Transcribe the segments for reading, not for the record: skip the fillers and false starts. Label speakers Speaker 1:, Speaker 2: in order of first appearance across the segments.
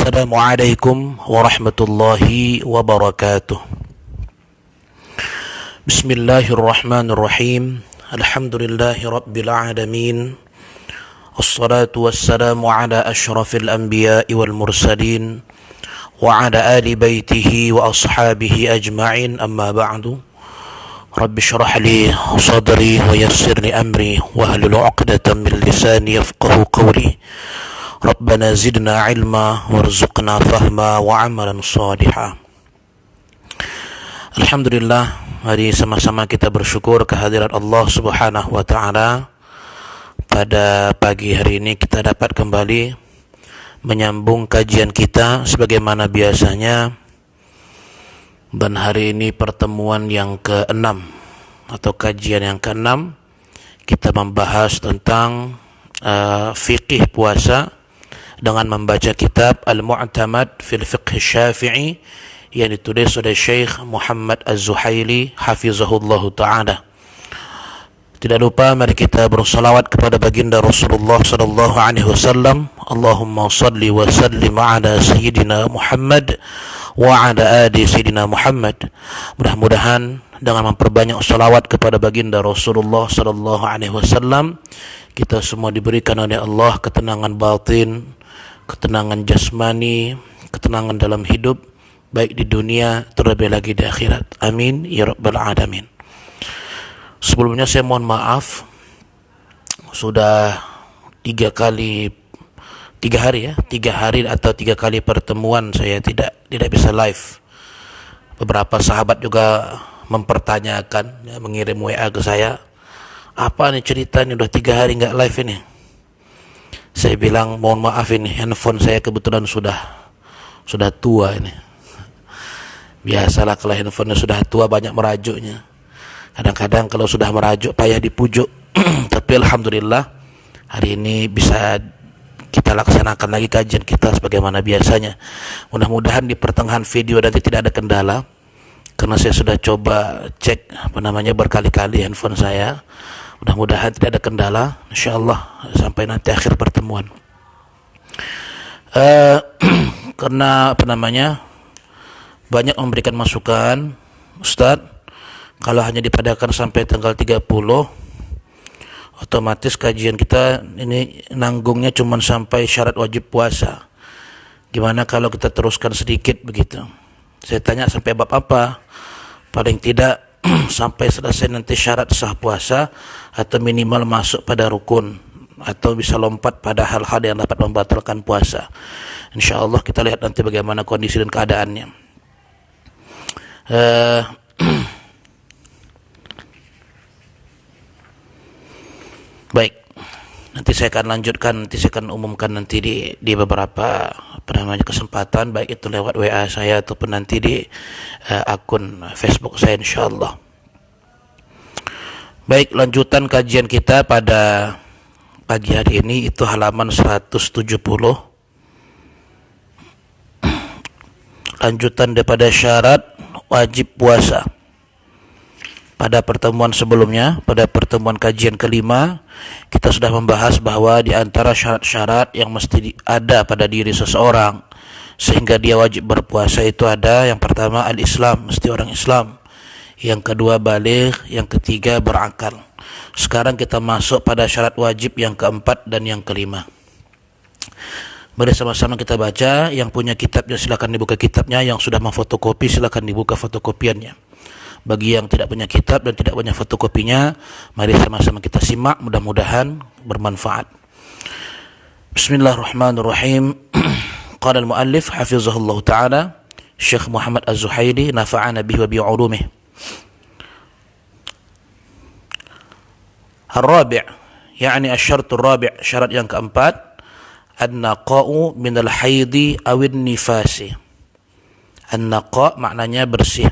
Speaker 1: Assalamualaikum warahmatullahi wabarakatuh. Bismillahirrahmanirrahim. Alhamdulillahi rabbil alamin. Wassalatu wassalamu ala ashrafil anbiya'i wal mursalin wa ala ali baitihi wa ashabihi ajma'in, amma ba'du. Rabbi shrah li sadri wa yassir li amri wahlul 'uqdatam min lisani yafqahu qawli. Rabbana zidna ilma warzuqna fahma wa amalan salihah. Alhamdulillah, mari sama-sama kita bersyukur kehadirat Allah Subhanahu wa taala. Pada pagi hari ini kita dapat kembali menyambung kajian kita sebagaimana biasanya. Dan hari ini pertemuan yang ke-6 atau kajian yang ke-6. Kita membahas tentang fikih puasa dengan membaca kitab Al-Mu'tamad fil Fiqh Syafi'i yang ditulis oleh Syekh Muhammad Az-Zuhaili hafizahullah ta'ala. Tidak lupa mari kita bersalawat kepada baginda Rasulullah sallallahu alaihi wasallam. Allahumma salli wa sallim ala sayyidina Muhammad wa ala ali sayyidina Muhammad. Mudah-mudahan dengan memperbanyak salawat kepada baginda Rasulullah sallallahu alaihi wasallam, kita semua diberikan oleh Allah ketenangan batin, ketenangan jasmani, ketenangan dalam hidup, baik di dunia terlebih lagi di akhirat. Amin ya rabbal alamin. Sebelumnya saya mohon maaf, sudah 3 hari atau 3 kali pertemuan saya tidak bisa live. Beberapa sahabat juga mempertanyakan, mengirim WA ke saya, apa nih ceritanya udah 3 hari nggak live ini? Saya bilang mohon maaf, ini handphone saya kebetulan sudah tua ini. Biasalah kalau handphonenya sudah tua banyak merajuknya. Kadang-kadang kalau sudah merajuk payah dipujuk. Tapi alhamdulillah hari ini bisa kita laksanakan lagi kajian kita sebagaimana biasanya. Mudah-mudahan di pertengahan video nanti tidak ada kendala, karena saya sudah coba cek berkali-kali handphone saya. Mudah-mudahan tidak ada kendala, insyaallah sampai nanti akhir pertemuan. Karena banyak memberikan masukan, Ustaz, kalau hanya dipadakan sampai tanggal 30, otomatis kajian kita ini nanggungnya cuma sampai syarat wajib puasa. Gimana kalau kita teruskan sedikit begitu? Saya tanya sampai bab apa? Paling tidak sampai selesai nanti syarat sah puasa, atau minimal masuk pada rukun, atau bisa lompat pada hal-hal yang dapat membatalkan puasa. InsyaAllah kita lihat nanti bagaimana kondisi dan keadaannya. Baik, nanti saya akan lanjutkan, nanti saya akan umumkan nanti di beberapa kesempatan, baik itu lewat WA saya ataupun nanti di akun Facebook saya insyaallah. Baik, lanjutan kajian kita pada pagi hari ini itu halaman 170. Lanjutan daripada syarat wajib puasa. Pada pertemuan sebelumnya, pada pertemuan kajian kelima, kita sudah membahas bahwa di antara syarat-syarat yang mesti ada pada diri seseorang sehingga dia wajib berpuasa itu ada, yang pertama al-Islam, mesti orang Islam. Yang kedua baligh, yang ketiga berakal. Sekarang kita masuk pada syarat wajib yang keempat dan yang kelima. Mari sama-sama kita baca. Yang punya kitabnya silakan dibuka kitabnya, yang sudah memfotokopi silakan dibuka fotokopiannya. Bagi yang tidak punya kitab dan tidak punya fotokopinya, mari sama-sama kita simak, mudah-mudahan bermanfaat. Bismillahirrahmanirrahim. Qala al-muallif hafizahullah ta'ala, Syekh Muhammad Az-Zuhaili nafa'ana bihi wa bi'ulumihi. Ar-rabi', yakni asy-syartu ar-rabi', syarat yang keempat, an-naqa'u minal haidi awin nifasi. An-naqa' maknanya bersih.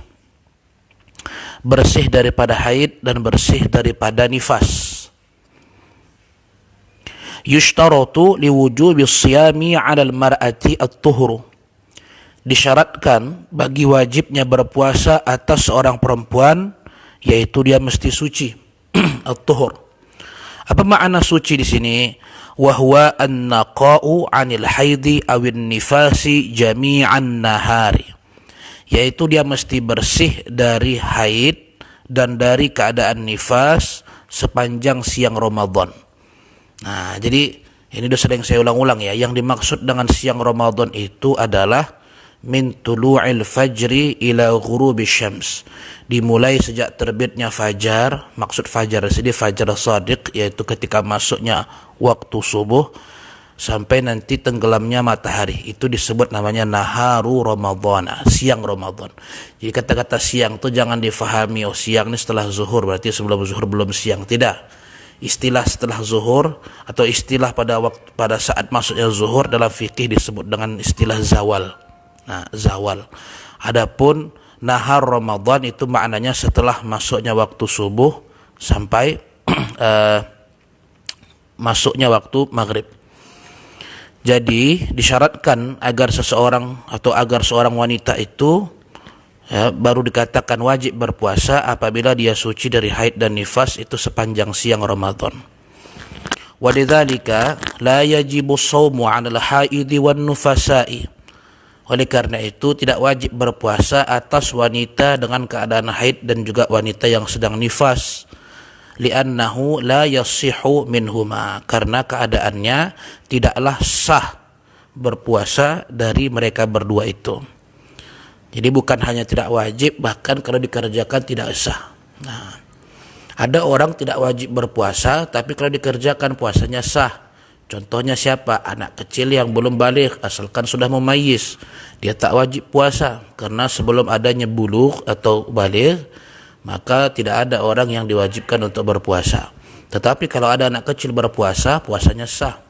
Speaker 1: Bersih daripada haid dan bersih daripada nifas. Yushtaratu liwujubi siyami 'alal mar'ati at-tuhuru. Disyaratkan bagi wajibnya berpuasa atas seorang perempuan, yaitu dia mesti suci. At-tuhur. Apa makna suci di sini? Wa huwa an-naqa'u 'anil haidi awin nifasi jami'an nahari. Yaitu dia mesti bersih dari haid dan dari keadaan nifas sepanjang siang Ramadan. Nah, jadi ini sudah sering saya ulang-ulang ya. Yang dimaksud dengan siang Ramadan itu adalah min tulu'il fajri ila ghurubi syams. Dimulai sejak terbitnya fajar, maksud fajar di sini fajar shadiq, yaitu ketika masuknya waktu subuh sampai nanti tenggelamnya matahari. Itu disebut namanya naharu Ramadhan, siang Ramadan. Jadi kata-kata siang itu jangan difahami siang ini setelah zuhur, berarti sebelum zuhur belum siang. Tidak. Istilah setelah zuhur atau istilah pada saat masuknya zuhur dalam fikih disebut dengan istilah zawal. Nah, zawal. Adapun nahar Ramadan itu maknanya setelah masuknya waktu subuh sampai masuknya waktu maghrib. Jadi disyaratkan agar seseorang atau agar seorang wanita itu baru dikatakan wajib berpuasa apabila dia suci dari haid dan nifas itu sepanjang siang Ramadan. Walidzalika la yajibu shaumu 'alal haidi wan nufasa'i. Oleh karena itu tidak wajib berpuasa atas wanita dengan keadaan haid dan juga wanita yang sedang nifas. Li'annahu la yasihu minhuma, karena keadaannya tidaklah sah berpuasa dari mereka berdua itu. Jadi bukan hanya tidak wajib, bahkan kalau dikerjakan tidak sah. Nah, ada orang tidak wajib berpuasa, tapi kalau dikerjakan puasanya sah. Contohnya siapa? Anak kecil yang belum baligh, asalkan sudah memayyiz, dia tak wajib puasa, karena sebelum adanya bulugh atau baligh, maka tidak ada orang yang diwajibkan untuk berpuasa. Tetapi kalau ada anak kecil berpuasa, puasanya sah.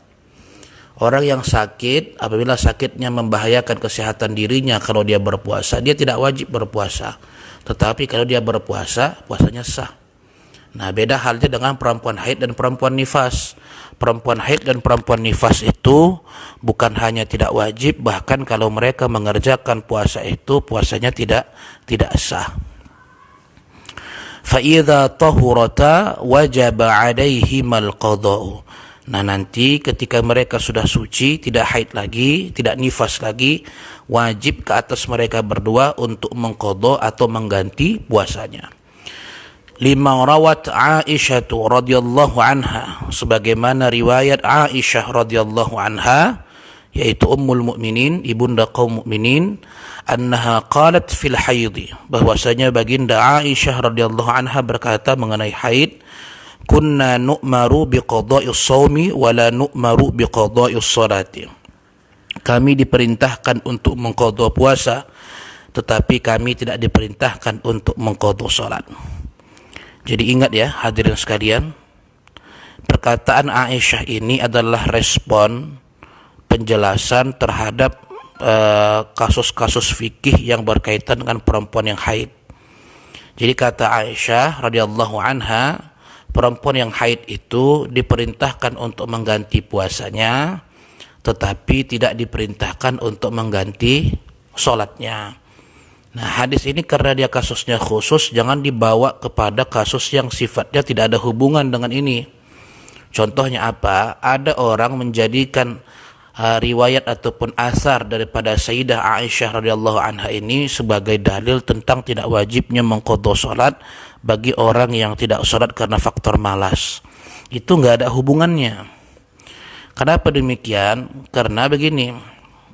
Speaker 1: Orang yang sakit, apabila sakitnya membahayakan kesehatan dirinya, kalau dia berpuasa, dia tidak wajib berpuasa. Tetapi kalau dia berpuasa, puasanya sah. Nah, beda halnya dengan perempuan haid dan perempuan nifas. Perempuan haid dan perempuan nifas itu bukan hanya tidak wajib, bahkan kalau mereka mengerjakan puasa itu, puasanya tidak sah. فَإِذَا طَهُرَتَا وَجَبَ عَلَيْهِمَا الْقَضَاءُ. Nah, nanti ketika mereka sudah suci, tidak haid lagi, tidak nifas lagi, wajib ke atas mereka berdua untuk mengqadha atau mengganti puasanya. Lima rawat Aisyah radhiyallahu anha, sebagaimana riwayat Aisyah radhiyallahu anha, yaitu ummul mukminin, ibunda kaum mukminin, annaha qalat fil haid, bahwasanya baginda Aisyah radhiyallahu anha berkata mengenai haid, kunna nu'maru biqada'is shaumi wa la nu'maru biqada'is sholati. Kami diperintahkan untuk mengqadha puasa, tetapi kami tidak diperintahkan untuk mengqadha salat. Jadi ingat ya hadirin sekalian, perkataan Aisyah ini adalah respon penjelasan terhadap kasus-kasus fikih yang berkaitan dengan perempuan yang haid. Jadi kata Aisyah radhiyallahu anha, perempuan yang haid itu diperintahkan untuk mengganti puasanya, tetapi tidak diperintahkan untuk mengganti sholatnya. Nah, hadis ini karena dia kasusnya khusus, jangan dibawa kepada kasus yang sifatnya tidak ada hubungan dengan ini. Contohnya apa? Ada orang menjadikan riwayat ataupun asar daripada Sayyidah Aisyah radhiyallahu anha ini sebagai dalil tentang tidak wajibnya mengqadha salat bagi orang yang tidak salat karena faktor malas. Itu enggak ada hubungannya. Kenapa demikian? Karena begini,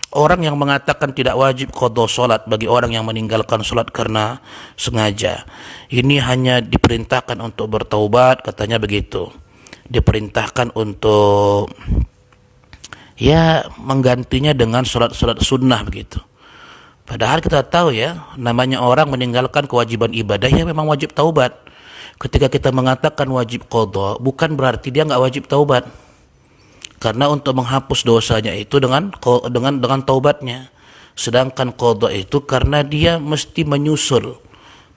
Speaker 1: orang yang mengatakan tidak wajib qadha salat bagi orang yang meninggalkan salat karena sengaja, ini hanya diperintahkan untuk bertaubat, katanya begitu. Diperintahkan untuk menggantinya dengan salat-salat sunnah begitu. Padahal kita tahu ya, namanya orang meninggalkan kewajiban ibadah ya memang wajib taubat. Ketika kita mengatakan wajib qadha, bukan berarti dia enggak wajib taubat. Karena untuk menghapus dosanya itu dengan taubatnya. Sedangkan qadha itu karena dia mesti menyusul.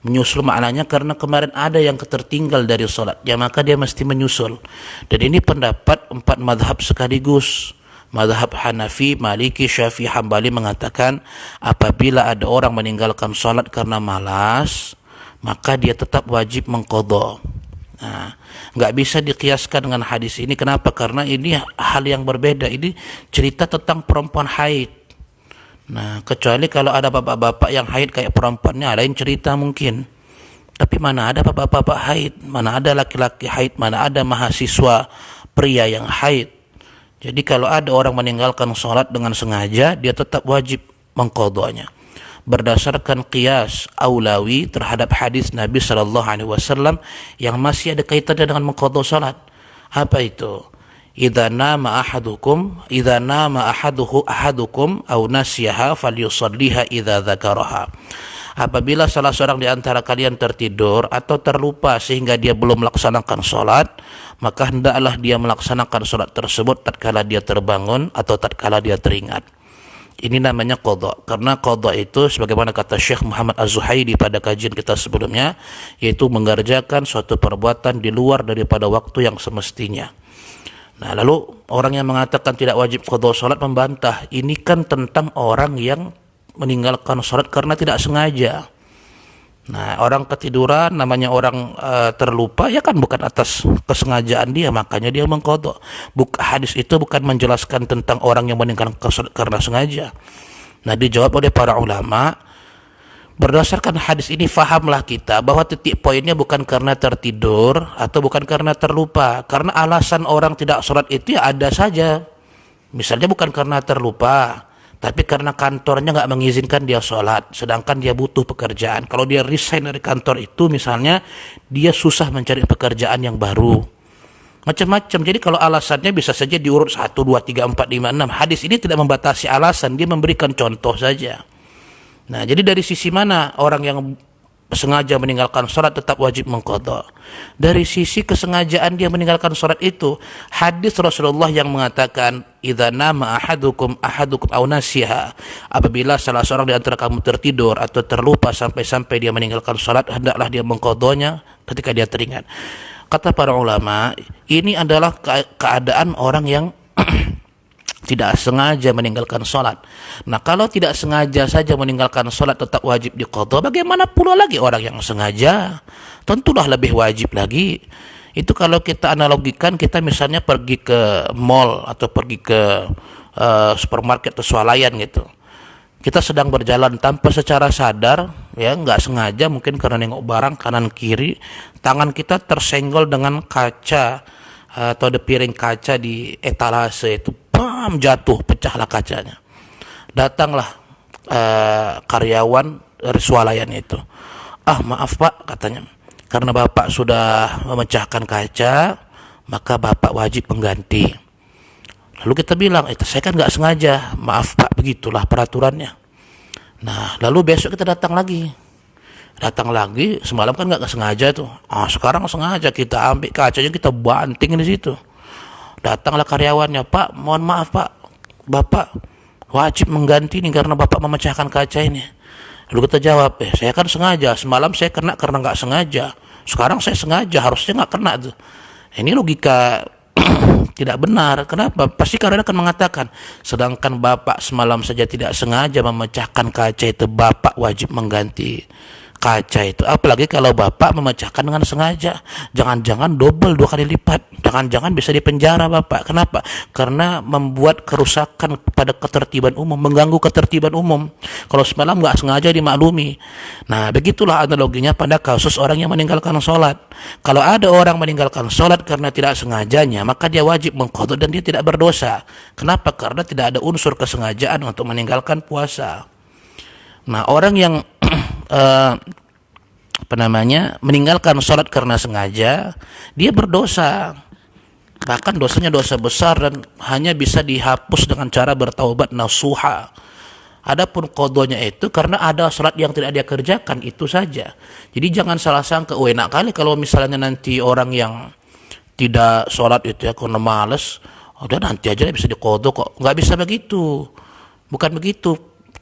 Speaker 1: Menyusul maknanya karena kemarin ada yang tertinggal dari salatnya, maka dia mesti menyusul. Dan ini pendapat 4 mazhab sekaligus. Mazhab Hanafi, Maliki, Syafi'i, Hambali mengatakan apabila ada orang meninggalkan salat karena malas, maka dia tetap wajib mengqadha. Nah, nggak bisa dikiaskan dengan hadis ini. Kenapa? Karena ini hal yang berbeda. Ini cerita tentang perempuan haid. Nah, kecuali kalau ada bapak-bapak yang haid kayak perempuannya, lain cerita mungkin. Tapi mana ada bapak-bapak haid, mana ada laki-laki haid, mana ada mahasiswa pria yang haid. Jadi kalau ada orang meninggalkan sholat dengan sengaja, dia tetap wajib mengqadanya. Berdasarkan qiyas aulawi terhadap hadis Nabi sallallahu alaihi wasallam yang masih ada kaitannya dengan mengqadha salat. Apa itu? Idza nama ahadukum aw nasiyaha falyusalliha idza dzakaraha. Apabila salah seorang di antara kalian tertidur atau terlupa sehingga dia belum melaksanakan salat, maka hendaklah dia melaksanakan salat tersebut tatkala dia terbangun atau tatkala dia teringat. Ini namanya qadha. Karena qadha itu sebagaimana kata Syekh Muhammad Az-Zuhaili pada kajian kita sebelumnya, yaitu mengerjakan suatu perbuatan di luar daripada waktu yang semestinya. Nah, lalu orang yang mengatakan tidak wajib qadha salat membantah, ini kan tentang orang yang meninggalkan salat karena tidak sengaja. Nah, orang ketiduran namanya orang terlupa, ya kan bukan atas kesengajaan dia, makanya dia mengqadha. Hadis itu bukan menjelaskan tentang orang yang meninggalkan salat karena sengaja. Nah, dijawab oleh para ulama, berdasarkan hadis ini fahamlah kita bahwa titik poinnya bukan karena tertidur atau bukan karena terlupa. Karena alasan orang tidak salat itu ya ada saja. Misalnya bukan karena terlupa, tapi karena kantornya nggak mengizinkan dia sholat, sedangkan dia butuh pekerjaan. Kalau dia resign dari kantor itu misalnya, dia susah mencari pekerjaan yang baru. Macam-macam. Jadi kalau alasannya bisa saja diurut 1, 2, 3, 4, 5, 6. Hadis ini tidak membatasi alasan, dia memberikan contoh saja. Nah, jadi dari sisi mana orang yang sengaja meninggalkan sholat tetap wajib mengqadha? Dari sisi kesengajaan dia meninggalkan sholat itu, hadis Rasulullah yang mengatakan idza nama ahadukum aw nasiha, apabila salah seorang di antara kamu tertidur atau terlupa sampai dia meninggalkan sholat, hendaklah dia mengqadhanya ketika dia teringat. Kata para ulama, ini adalah keadaan orang yang tidak sengaja meninggalkan sholat. Nah, kalau tidak sengaja saja meninggalkan sholat tetap wajib diqadha, bagaimana pula lagi orang yang sengaja? Tentulah lebih wajib lagi. Itu kalau kita analogikan, kita misalnya pergi ke mall atau pergi ke supermarket atau swalayan gitu. Kita sedang berjalan tanpa secara sadar, ya nggak sengaja, mungkin karena nengok barang kanan kiri, tangan kita tersenggol dengan kaca atau ada piring kaca di etalase itu. Bam, jatuh, pecahlah kacanya. Datanglah karyawan dari swalayan itu. Ah, maaf Pak, katanya, karena Bapak sudah memecahkan kaca, maka Bapak wajib mengganti. Lalu kita bilang, saya kan nggak sengaja. Maaf Pak, begitulah peraturannya. Nah, lalu besok kita datang lagi, semalam kan nggak sengaja tuh. Sekarang sengaja, kita ambil kacanya, kita banting di situ. Datanglah karyawannya, Pak, mohon maaf Pak, Bapak wajib mengganti nih karena Bapak memecahkan kaca ini. Lalu kita jawab, saya kan sengaja, semalam saya kena karena nggak sengaja, sekarang saya sengaja, harusnya nggak kena tuh. Ini logika tidak benar. Kenapa? Pasti karena akan mengatakan, sedangkan Bapak semalam saja tidak sengaja memecahkan kaca itu, Bapak wajib mengganti kaca itu. Apalagi kalau Bapak memecahkan dengan sengaja, jangan-jangan double, 2 kali lipat, jangan-jangan bisa dipenjara Bapak. Kenapa? Karena membuat kerusakan pada ketertiban umum, mengganggu ketertiban umum. Kalau semalam nggak sengaja dimaklumi. Nah, begitulah analoginya pada kasus orang yang meninggalkan sholat. Kalau ada orang meninggalkan sholat karena tidak sengajanya, maka dia wajib mengqadha dan dia tidak berdosa. Kenapa? Karena tidak ada unsur kesengajaan untuk meninggalkan puasa. Nah, orang yang meninggalkan sholat karena sengaja, dia berdosa, bahkan dosanya dosa besar dan hanya bisa dihapus dengan cara bertaubat nasuha. Adapun qadhanya itu karena ada sholat yang tidak dia kerjakan, itu saja. Jadi jangan salah sangka, enak kali kalau misalnya nanti orang yang tidak sholat itu ya karena malas, udah nanti aja bisa diqadha kok. Nggak bisa begitu, bukan begitu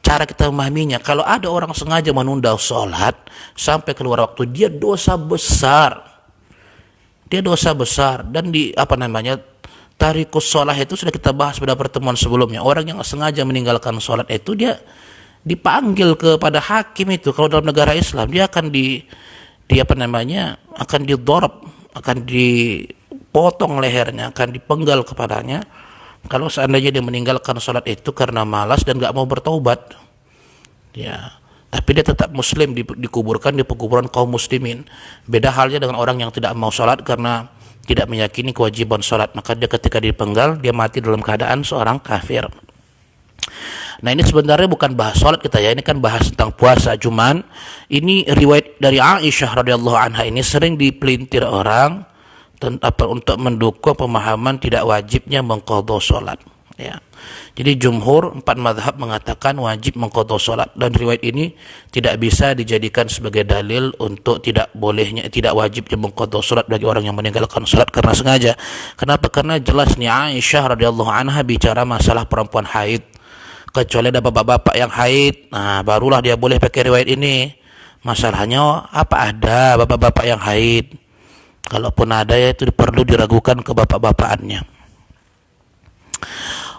Speaker 1: cara kita memahaminya. Kalau ada orang sengaja menunda sholat sampai keluar waktu, dia dosa besar. Dan tarikus sholat itu sudah kita bahas pada pertemuan sebelumnya. Orang yang sengaja meninggalkan sholat itu dia dipanggil kepada hakim itu. Kalau dalam negara Islam dia akan akan didorab, akan dipotong lehernya, akan dipenggal kepalanya kalau seandainya dia meninggalkan sholat itu karena malas dan gak mau bertaubat. Ya, tapi dia tetap muslim, dikuburkan di pekuburan kaum muslimin. Beda halnya dengan orang yang tidak mau sholat karena tidak meyakini kewajiban sholat, maka dia ketika dipenggal dia mati dalam keadaan seorang kafir. Nah, ini sebenarnya bukan bahas sholat kita ya, ini kan bahas tentang puasa. Cuman ini riwayat dari Aisyah radhiyallahu anha ini sering dipelintir orang untuk mendukung pemahaman tidak wajibnya mengqadha sholat. Ya. Jadi jumhur 4 mazhab mengatakan wajib mengqadha sholat, dan riwayat ini tidak bisa dijadikan sebagai dalil untuk tidak wajibnya mengqadha sholat bagi orang yang meninggalkan sholat karena sengaja. Kenapa? Karena jelas nih Aisyah radhiyallahu anha bicara masalah perempuan haid. Kecuali ada bapak-bapak yang haid, nah barulah dia boleh pakai riwayat ini. Masalahnya apa ada bapak-bapak yang haid? Kalaupun ada ya itu perlu diragukan ke bapak-bapakannya.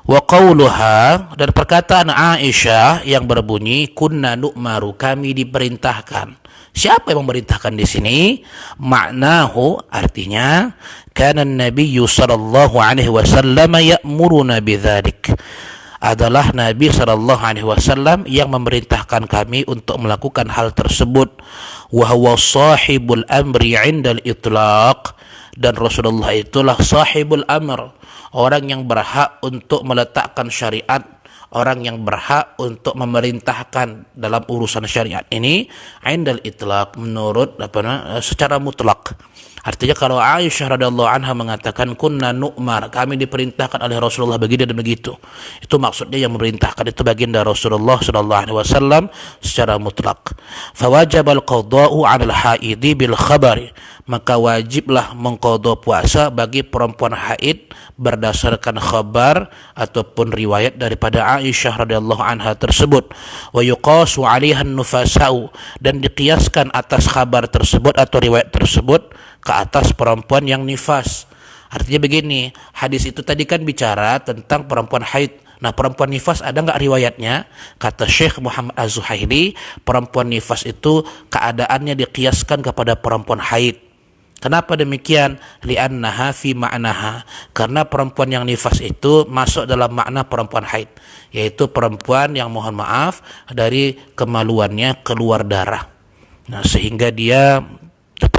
Speaker 1: Wa qauluha, dan perkataan Aisyah yang berbunyi kunna nu'maru, kami diperintahkan. Siapa yang memerintahkan di sini? Maknahu, artinya kana an-nabiyyu sallallahu alaihi wasallam ya'muruna bidzalik. Adalah Nabi SAW yang memerintahkan kami untuk melakukan hal tersebut. Wa huwa sahibul amri 'indal itlaq, dan Rasulullah itulah sahibul amr, orang yang berhak untuk meletakkan syariat, orang yang berhak untuk memerintahkan dalam urusan syariat ini 'indal itlaq, menurut secara mutlak. Artinya kalau Aisyah radhiyallahu anha mengatakan kunna nu'mar, kami diperintahkan oleh Rasulullah begini dan begitu, itu maksudnya yang memerintahkan itu baginda Rasulullah sallallahu alaihi wasallam secara mutlak. Fawajabal qada'u 'alal haidi bil khabari, maka wajiblah mengqadha puasa bagi perempuan haid berdasarkan khabar ataupun riwayat daripada Aisyah radhiyallahu anha tersebut. Wa yuqasu 'alaiha an-nufasa'u, dan dikiaskan atas khabar tersebut atau riwayat tersebut ke atas perempuan yang nifas. Artinya begini, hadis itu tadi kan bicara tentang perempuan haid. Nah, perempuan nifas ada nggak riwayatnya? Kata Syekh Muhammad Az-Zuhaili, perempuan nifas itu keadaannya dikiaskan kepada perempuan haid. Kenapa demikian? Li'annaha fi ma'naha, karena perempuan yang nifas itu masuk dalam makna perempuan haid, yaitu perempuan yang mohon maaf dari kemaluannya keluar darah. Nah, sehingga dia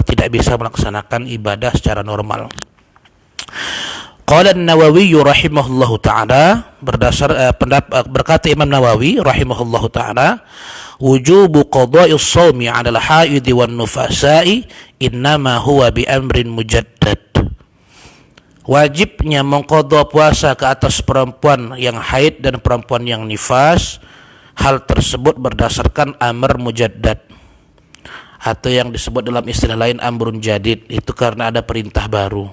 Speaker 1: tidak bisa melaksanakan ibadah secara normal. Qala an-Nawawi rahimahullahu taala, berkata Imam Nawawi rahimahullahu taala, wujubu qada'is shaumi 'ala al-haid wan nufasa'i innama huwa bi amrin mujaddad. Wajibnya mengqadha puasa ke atas perempuan yang haid dan perempuan yang nifas, hal tersebut berdasarkan amr mujaddad, atau yang disebut dalam istilah lain amrun jadid, itu karena ada perintah baru.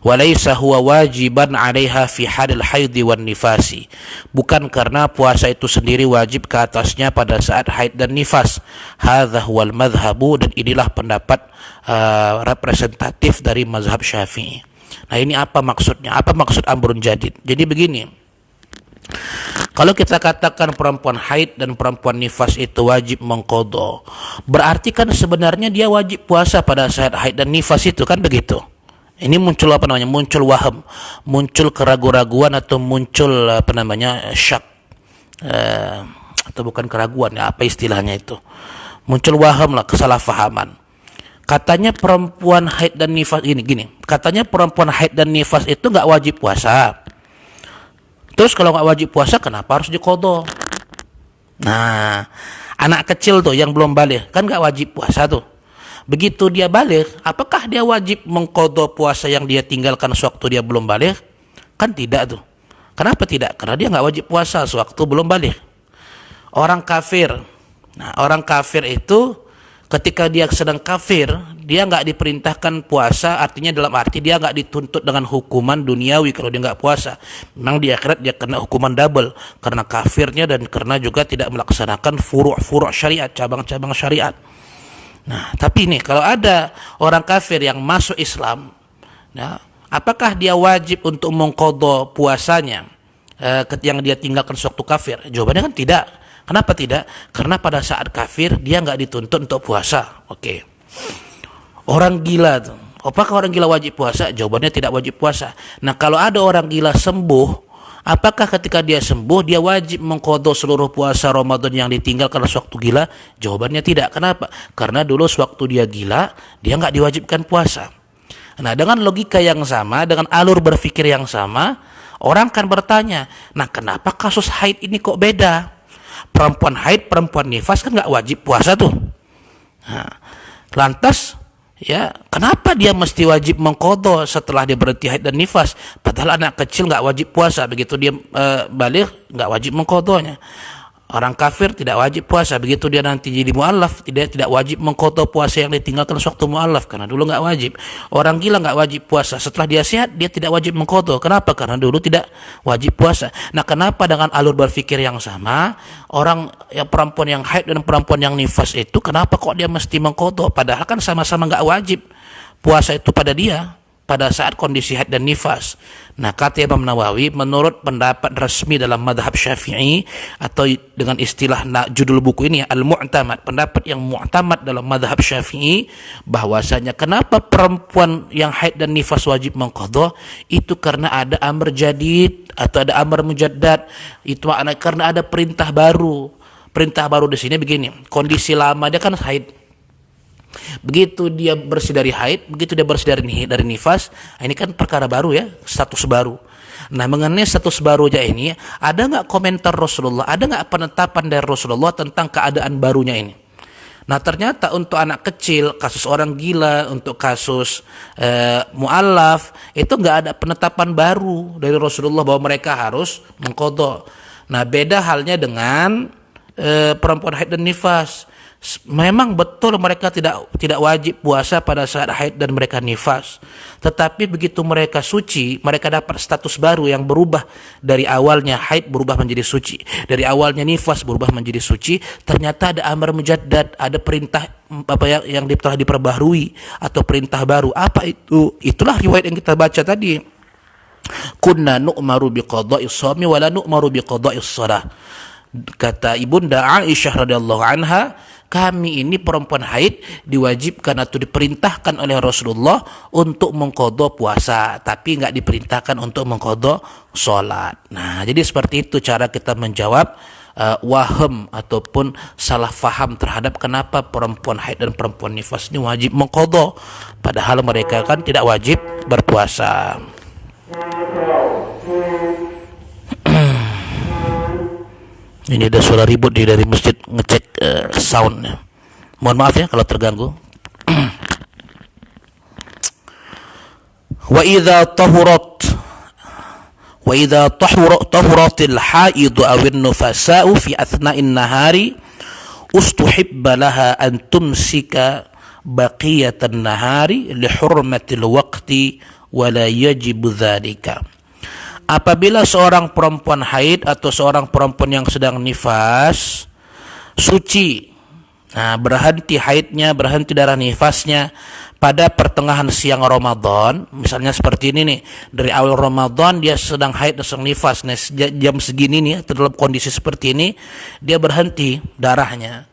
Speaker 1: Walaysa huwa wajiban 'alaiha fi halil haidhi wan nifasi, bukan karena puasa itu sendiri wajib ke atasnya pada saat haid dan nifas. Hadza huwal madhhabu, dan inilah pendapat representatif dari mazhab Syafi'i. Nah, ini apa maksudnya? Apa maksud amrun jadid? Jadi begini, kalau kita katakan perempuan haid dan perempuan nifas itu wajib mengqadha, berarti kan sebenarnya dia wajib puasa pada saat haid dan nifas itu, kan begitu. Ini muncul muncul waham, muncul keraguan-raguan, atau muncul syak, atau bukan keraguan ya, apa istilahnya itu, muncul waham lah, kesalahpahaman. Katanya perempuan haid dan nifas gini, katanya perempuan haid dan nifas itu nggak wajib puasa. Terus kalau nggak wajib puasa, kenapa harus diqadha? Nah, anak kecil tuh yang belum baligh kan nggak wajib puasa tuh. Begitu dia baligh, apakah dia wajib mengqadha puasa yang dia tinggalkan sewaktu dia belum baligh? Kan tidak tuh. Kenapa tidak? Karena dia nggak wajib puasa sewaktu belum baligh. Orang kafir, nah orang kafir itu ketika dia sedang kafir, dia nggak diperintahkan puasa, artinya dalam arti dia nggak dituntut dengan hukuman duniawi kalau dia nggak puasa. Memang di akhirat dia kena hukuman double karena kafirnya dan karena juga tidak melaksanakan furu' syariat, cabang-cabang syariat. Nah, tapi ini kalau ada orang kafir yang masuk Islam, nah, apakah dia wajib untuk mengqadha puasanya yang dia tinggalkan sewaktu kafir? Jawabannya kan tidak. Kenapa tidak? Karena pada saat kafir dia nggak dituntut untuk puasa. Oke. Orang gila tuh, Apakah orang gila wajib puasa? Jawabannya tidak wajib puasa. Nah, kalau ada orang gila sembuh, apakah ketika dia sembuh dia wajib mengqadha seluruh puasa Ramadan yang ditinggal karena sewaktu gila? Jawabannya tidak. Kenapa? Karena dulu sewaktu dia gila, dia nggak diwajibkan puasa. Nah, dengan logika yang sama, dengan alur berpikir yang sama, orang kan bertanya, nah kenapa kasus haid ini kok beda? Perempuan haid, perempuan nifas kan nggak wajib puasa tuh. Nah, lantas ya kenapa dia mesti wajib mengqadha setelah dia berhenti haid dan nifas? Padahal anak kecil nggak wajib puasa, begitu dia baligh nggak wajib mengqadhanya. Orang kafir tidak wajib puasa, begitu dia nanti jadi mu'allaf dia tidak wajib mengqadha puasa yang ditinggalkan sewaktu mu'allaf karena dulu nggak wajib. Orang gila nggak wajib puasa, setelah dia sehat dia tidak wajib mengqadha. Kenapa? Karena dulu tidak wajib puasa. Nah, kenapa dengan alur berpikir yang sama orang yang perempuan yang haid dan perempuan yang nifas itu kenapa kok dia mesti mengqadha? Padahal kan sama-sama nggak wajib puasa itu pada dia pada saat kondisi haid dan nifas. Nah, kata Imam Nawawi, menurut pendapat resmi dalam madhab Syafi'i atau dengan istilah judul buku ini Al-Mu'tamad, pendapat yang mu'tamad dalam madhab Syafi'i, bahwasanya kenapa perempuan yang haid dan nifas wajib mengqadha itu karena ada amr jadid atau ada amr mujaddad. Itu maknanya karena ada perintah baru. Perintah baru di sini begini, kondisi lama dia kan haid. Begitu dia bersih dari haid, begitu dia bersih dari nifas, ini kan perkara baru ya, status baru. Nah, mengenai status barunya ini, ada nggak komentar Rasulullah, ada nggak penetapan dari Rasulullah tentang keadaan barunya ini? Nah, ternyata untuk anak kecil, kasus orang gila, untuk kasus mu'allaf, itu nggak ada penetapan baru dari Rasulullah bahwa mereka harus mengqadha. Nah, beda halnya dengan perempuan haid dan nifas. Memang betul mereka tidak wajib puasa pada saat haid dan mereka nifas. Tetapi begitu mereka suci, mereka dapat status baru yang berubah dari awalnya haid berubah menjadi suci, dari awalnya nifas berubah menjadi suci. Ternyata ada amar mujaddad, ada perintah yang telah diperbaharui atau perintah baru. Apa itu? Itulah riwayat yang kita baca tadi. Kunna nu'maru biqada'is shaumi wa la nu'maru biqada'is shalah. Kata Ibunda Aisyah radhiyallahu anha, kami ini perempuan haid diwajibkan atau diperintahkan oleh Rasulullah untuk mengqadha puasa, tapi enggak diperintahkan untuk mengqadha salat. Nah, jadi seperti itu cara kita menjawab waham ataupun salah faham terhadap kenapa perempuan haid dan perempuan nifas ini wajib mengqadha, padahal mereka kan tidak wajib berpuasa. Ini ada suara ribut dari masjid ngecek soundnya. Mohon maaf ya kalau terganggu. Wa idza tahuratil haid aw an-nufasa'u fi athna'in nahari ustuhibba laha an tumsika baqiyatan nahari li hurmatil waqti wa la yajibu dzalika. Apabila seorang perempuan haid atau seorang perempuan yang sedang nifas suci, nah berhenti haidnya, berhenti darah nifasnya pada pertengahan siang Ramadan, misalnya seperti ini nih, dari awal Ramadan dia sedang haid dan sedang nifas, nah jam segini nih dalam kondisi seperti ini dia berhenti darahnya.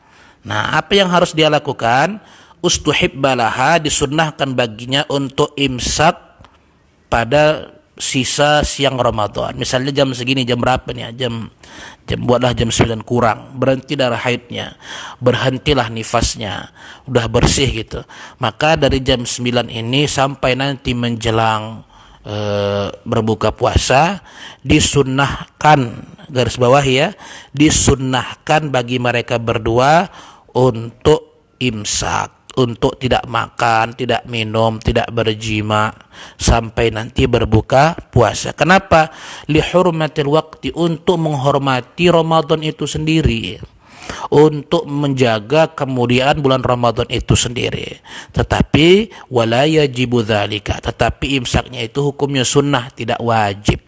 Speaker 1: Nah, apa yang harus dia lakukan? Ustuhibbalaha, disunnahkan baginya untuk imsak pada sisa siang Ramadan. Misalnya jam segini, jam berapa nih? Jam buatlah jam 9 kurang. Berhenti darah haidnya, berhentilah nifasnya, udah bersih gitu. Maka dari jam 9 ini sampai nanti menjelang berbuka puasa disunnahkan, garis bawah ya, disunnahkan bagi mereka berdua untuk imsak, untuk tidak makan, tidak minum, tidak berjima sampai nanti berbuka puasa. Kenapa? Li hurmatil waqti, untuk menghormati Ramadan itu sendiri, untuk menjaga kemuliaan bulan Ramadan itu sendiri. Tetapi wala yajibu dzalika, tetapi imsaknya itu hukumnya sunnah, tidak wajib.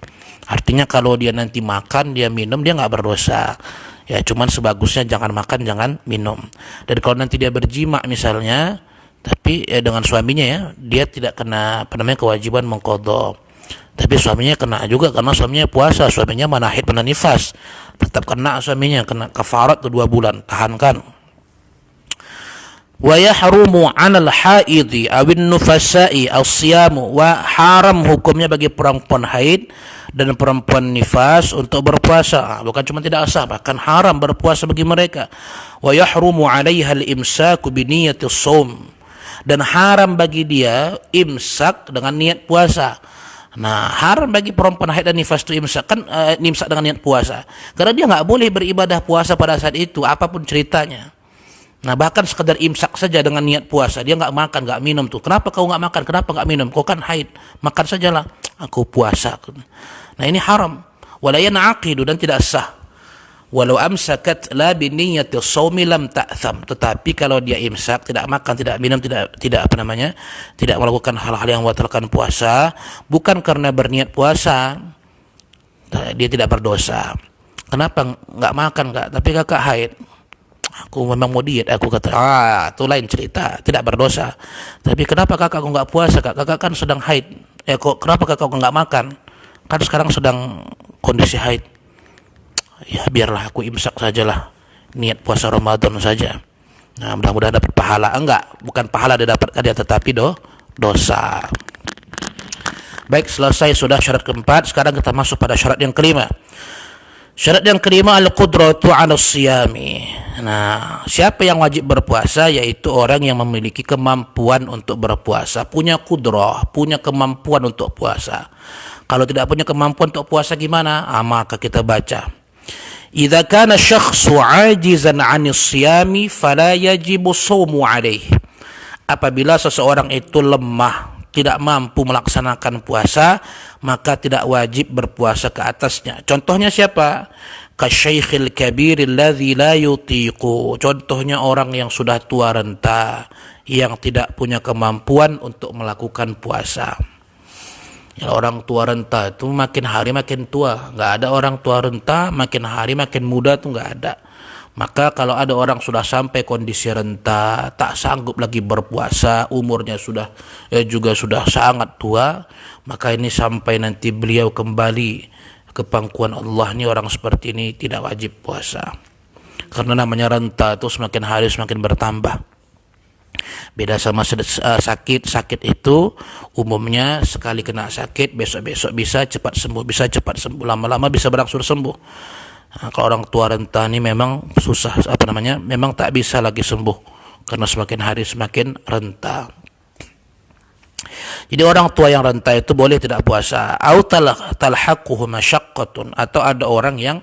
Speaker 1: Artinya kalau dia nanti makan, dia minum, dia enggak berdosa. Ya, cuman sebagusnya jangan makan, jangan minum. Dan kalau nanti dia berjima misalnya, tapi dengan suaminya ya, dia tidak kena kewajiban mengqadha. Tapi suaminya kena juga karena suaminya puasa, suaminya mana haid mana nifas. Tetap kena suaminya, kena kafarat 2 bulan, tahankan. Wa yahrumu 'alal haidhi awin nufasa'i as-siyamu, wa haram hukumnya bagi perempuan haid dan perempuan nifas untuk berpuasa. Bukan cuma tidak sah, bahkan haram berpuasa bagi mereka. Wa yahrumu 'alaiha al-imsaku bi niyyati shaum, dan haram bagi dia imsak dengan niat puasa. Nah, haram bagi perempuan haid dan nifas itu imsak kan, imsak dengan niat puasa. Karena dia nggak boleh beribadah puasa pada saat itu, apapun ceritanya. Nah, bahkan sekedar imsak saja dengan niat puasa, dia nggak makan, nggak minum tuh. Kenapa kau nggak makan? Kenapa nggak minum? Kau kan haid, makan sajalah. Aku puasa. Nah, ini haram. Wala yanaqidu, dan tidak sah. Walau amsakat la bi niyyati shaumi lam ta'tham. Tetapi kalau dia imsak, tidak makan, tidak minum, tidak apa namanya? Tidak melakukan hal-hal yang membatalkan puasa, bukan karena berniat puasa, dia tidak berdosa. Kenapa nggak makan, Kak? Tapi Kakak haid. Aku memang mau diet, aku kata, itu lain cerita, tidak berdosa. Tapi kenapa kakak kau nggak puasa, Kak? Kakak kan sedang haid. Kenapa kakak kau nggak makan? Kan sekarang sedang kondisi haid. Ya biarlah aku imsak sajalah, niat puasa Ramadan saja. Nah, mudah-mudahan dapat pahala. Enggak, bukan pahala dia dapatkan dia, tetapi dosa. Baik, selesai sudah syarat keempat. Sekarang kita masuk pada syarat yang kelima. Syarat yang kelima, al-qudratu 'ala siyami. Nah, siapa yang wajib berpuasa? Yaitu orang yang memiliki kemampuan untuk berpuasa, punya qudrah, punya kemampuan untuk puasa. Kalau tidak punya kemampuan untuk puasa gimana? Maka kita baca, idza kana syakhsu 'ajizan 'anis siyami fala yajibu shaumu 'alaihi. Apabila seseorang itu lemah, tidak mampu melaksanakan puasa, maka tidak wajib berpuasa ke atasnya. Contohnya siapa? Kasyaikhil kabir alladzi la yutiqu. Contohnya orang yang sudah tua renta, yang tidak punya kemampuan untuk melakukan puasa. Ya, orang tua renta itu makin hari makin tua. Nggak ada orang tua renta makin hari makin muda, tuh nggak ada. Maka kalau ada orang sudah sampai kondisi renta, tak sanggup lagi berpuasa, umurnya sudah juga sudah sangat tua, maka ini sampai nanti beliau kembali ke pangkuan Allah, ini orang seperti ini tidak wajib puasa. Karena namanya renta itu semakin hari semakin bertambah. Beda sama sakit itu umumnya sekali kena sakit, besok-besok bisa cepat sembuh, lama-lama bisa berangsur sembuh. Nah, kalau orang tua renta ini memang susah, memang tak bisa lagi sembuh karena semakin hari semakin renta. Jadi orang tua yang renta itu boleh tidak puasa. Au talhaquhu masyaqqatun, atau ada orang yang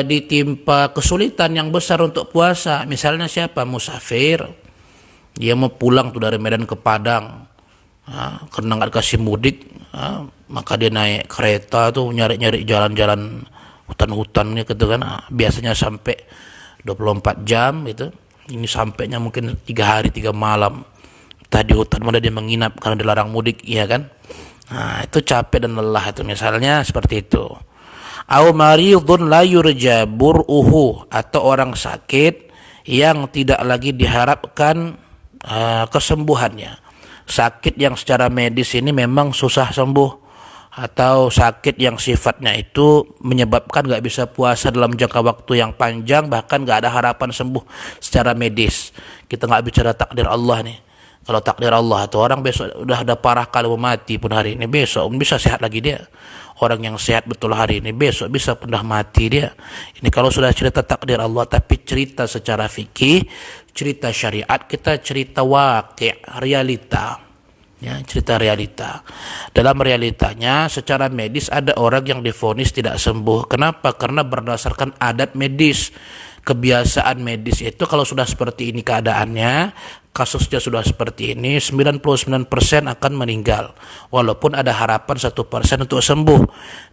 Speaker 1: ditimpa kesulitan yang besar untuk puasa. Misalnya siapa? Musafir. Dia mau pulang tuh dari Medan ke Padang. Karena nggak dikasih mudik, maka dia naik kereta tuh nyari-nyari jalan-jalan hutan-hutan gitu kan, biasanya sampai 24 jam gitu. Ini sampainya mungkin 3 hari 3 malam. Tadi hutan mana dia menginap karena dilarang mudik, iya kan? Nah, itu capek dan lelah itu, misalnya seperti itu. Au maridun la yurja bur'uhu, atau orang sakit yang tidak lagi diharapkan kesembuhannya. Sakit yang secara medis ini memang susah sembuh, atau sakit yang sifatnya itu menyebabkan gak bisa puasa dalam jangka waktu yang panjang, bahkan gak ada harapan sembuh secara medis. Kita gak bicara takdir Allah nih. Kalau takdir Allah atau orang besok udah ada parah kalau mati pun hari ini, besok bisa sehat lagi dia. Orang yang sehat betul hari ini, besok bisa pindah mati dia. Ini kalau sudah cerita takdir Allah. Tapi cerita secara fikih, cerita syariat, kita cerita waqi', realita. Ya, cerita realita. Dalam realitanya secara medis ada orang yang divonis tidak sembuh. Kenapa? Karena berdasarkan adat medis, kebiasaan medis itu kalau sudah seperti ini keadaannya, kasusnya sudah seperti ini, 99% akan meninggal, walaupun ada harapan 1% untuk sembuh.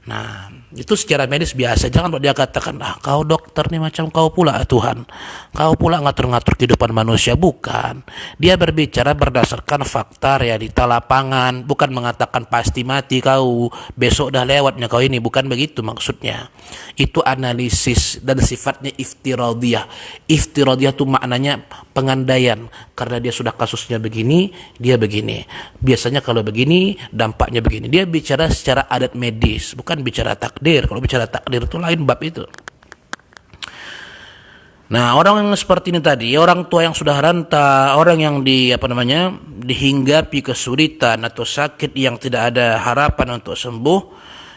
Speaker 1: Nah, itu secara medis biasa. Jangan dia katakan, kau dokter nih macam kau pula Tuhan, kau pula ngatur-ngatur kehidupan manusia. Bukan. Dia berbicara berdasarkan fakta realita lapangan, bukan mengatakan pasti mati kau, besok dah lewatnya kau ini. Bukan begitu maksudnya. Itu analisis dan sifatnya iftiradiyah. Iftiradiyah itu maknanya pengandaian. Karena dia sudah kasusnya begini, dia begini. Biasanya kalau begini, dampaknya begini. Dia bicara secara adat medis, bukan bicara takdir. Kalau bicara takdir itu lain bab itu. Nah, orang yang seperti ini tadi, orang tua yang sudah renta, orang yang dihinggapi kesulitan atau sakit yang tidak ada harapan untuk sembuh,